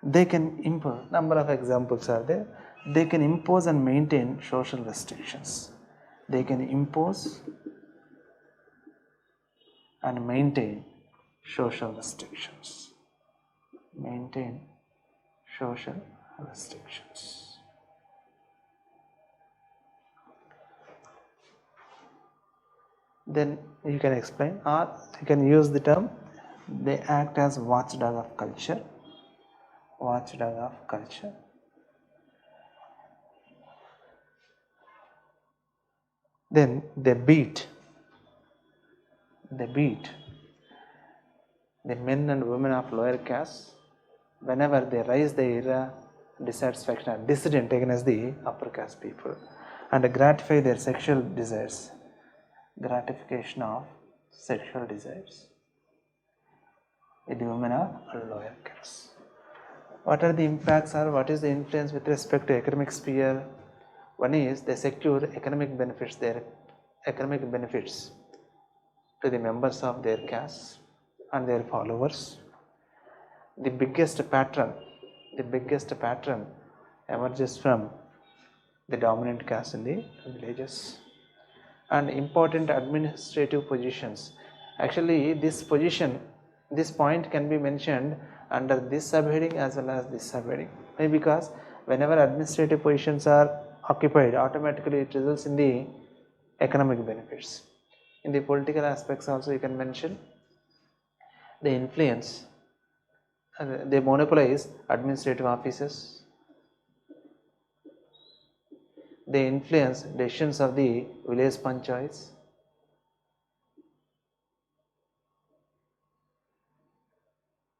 They can impose, number of examples are there. They can impose and maintain social restrictions. They can impose and maintain social restrictions. Then you can explain, or you can use the term, they act as watchdog of culture. Then they beat the men and women of lower caste whenever they raise their dissatisfaction or dissident against the upper caste people, and gratify their sexual desires. Gratification of sexual desires with the women of lower caste. What are the impacts, or what is the influence with respect to economic sphere? One is they secure economic benefits to the members of their caste and their followers. The biggest pattern emerges from the dominant caste in the villages. And important administrative positions. Actually, this point can be mentioned under this subheading as well as this subheading. Why? Because whenever administrative positions are occupied, automatically it results in the economic benefits. In the political aspects also you can mention They influence, they monopolize administrative offices. They influence decisions of the village panchayats.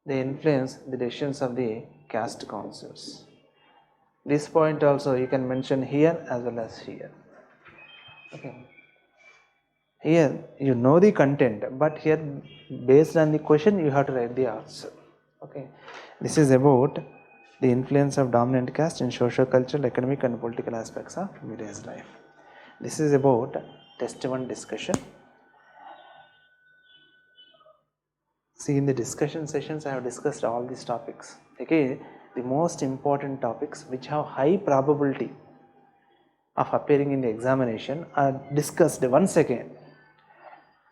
They influence the decisions of the caste councils. This point also you can mention here as well as here. Okay. Here you know the content, but here based on the question you have to write the answer. Okay. This is about the influence of dominant caste in social, cultural, economic and political aspects of village life. This is about test 1 discussion. See, in the discussion sessions I have discussed all these topics. Okay, the most important topics which have high probability of appearing in the examination are discussed once again.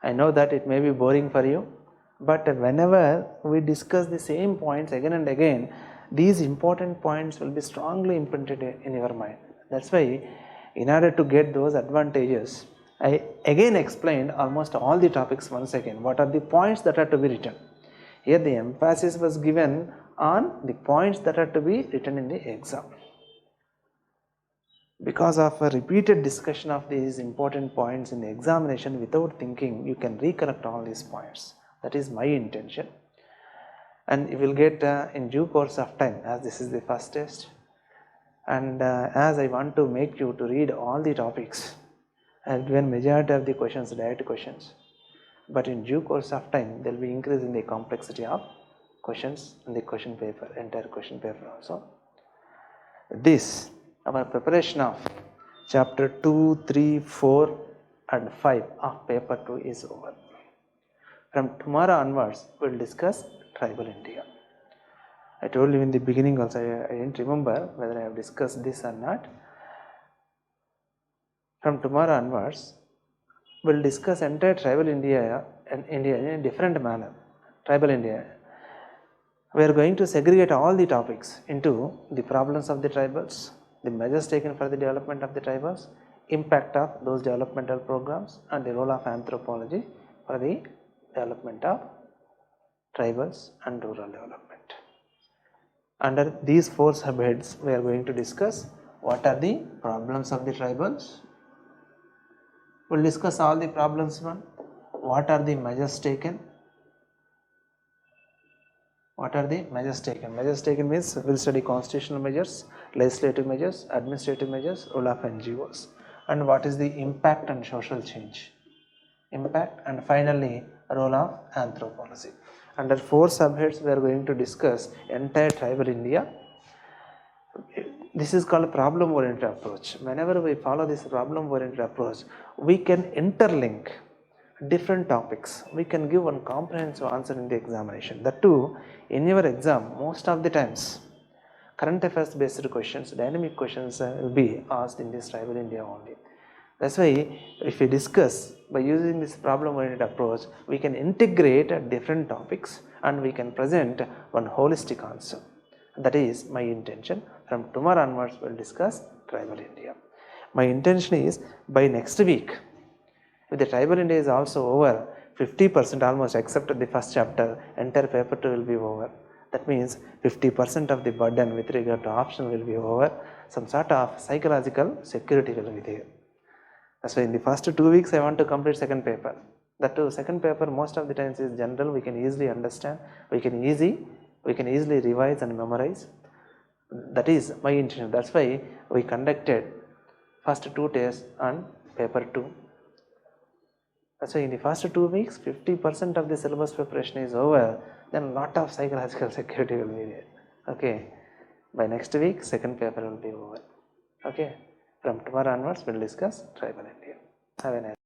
I know that it may be boring for you, but whenever we discuss the same points again and again, these important points will be strongly imprinted in your mind. That's why, in order to get those advantages, I again explained almost all the topics once again. What are the points that are to be written? Here the emphasis was given on the points that are to be written in the exam. Because of a repeated discussion of these important points in the examination without thinking, you can recollect all these points. That is my intention. And you will get in due course of time, as this is the first test. And as I want to make you to read all the topics, I have given majority of the questions, direct questions. But in due course of time, there will be increase in the complexity of questions in the question paper, entire question paper also. This, our preparation of chapter 2, 3, 4 and 5 of paper 2 is over. From tomorrow onwards, we will discuss tribal India. I told you in the beginning also, I didn't remember whether I have discussed this or not. From tomorrow onwards, we will discuss entire tribal India and India in a different manner. Tribal India. We are going to segregate all the topics into the problems of the tribals, the measures taken for the development of the tribals, impact of those developmental programs, and the role of anthropology for the development of tribals and rural development. Under these 4 subheads, we are going to discuss what are the problems of the tribals. We will discuss all the problems. What are the measures taken? What are the measures taken? Measures taken means we will study constitutional measures, legislative measures, administrative measures, role of NGOs, and what is the impact and social change. Impact, and finally role of anthropology. Under 4 subheads, we are going to discuss entire tribal India. This is called problem oriented approach. Whenever we follow this problem oriented approach, we can interlink different topics. We can give one comprehensive answer in the examination. That too, in your exam, most of the times, current affairs based questions, dynamic questions will be asked in this tribal India only. That's why if we discuss by using this problem oriented approach, we can integrate different topics and we can present one holistic answer. That is my intention. From tomorrow onwards, we will discuss tribal India. My intention is by next week, if the tribal India is also over, 50% almost except the first chapter, entire paper 2 will be over. That means 50% of the burden with regard to option will be over. Some sort of psychological security will be there. That's why in the first 2 weeks I want to complete second paper. That too, second paper most of the times is general, we can easily understand, we can easily revise and memorize. That is my intention. That's why we conducted first 2 tests on paper 2. That's why in the first 2 weeks, 50% of the syllabus preparation is over, then a lot of psychological security will be there. Okay. By next week, second paper will be over. Okay. From tomorrow onwards, we will discuss tribal India. Have a nice day.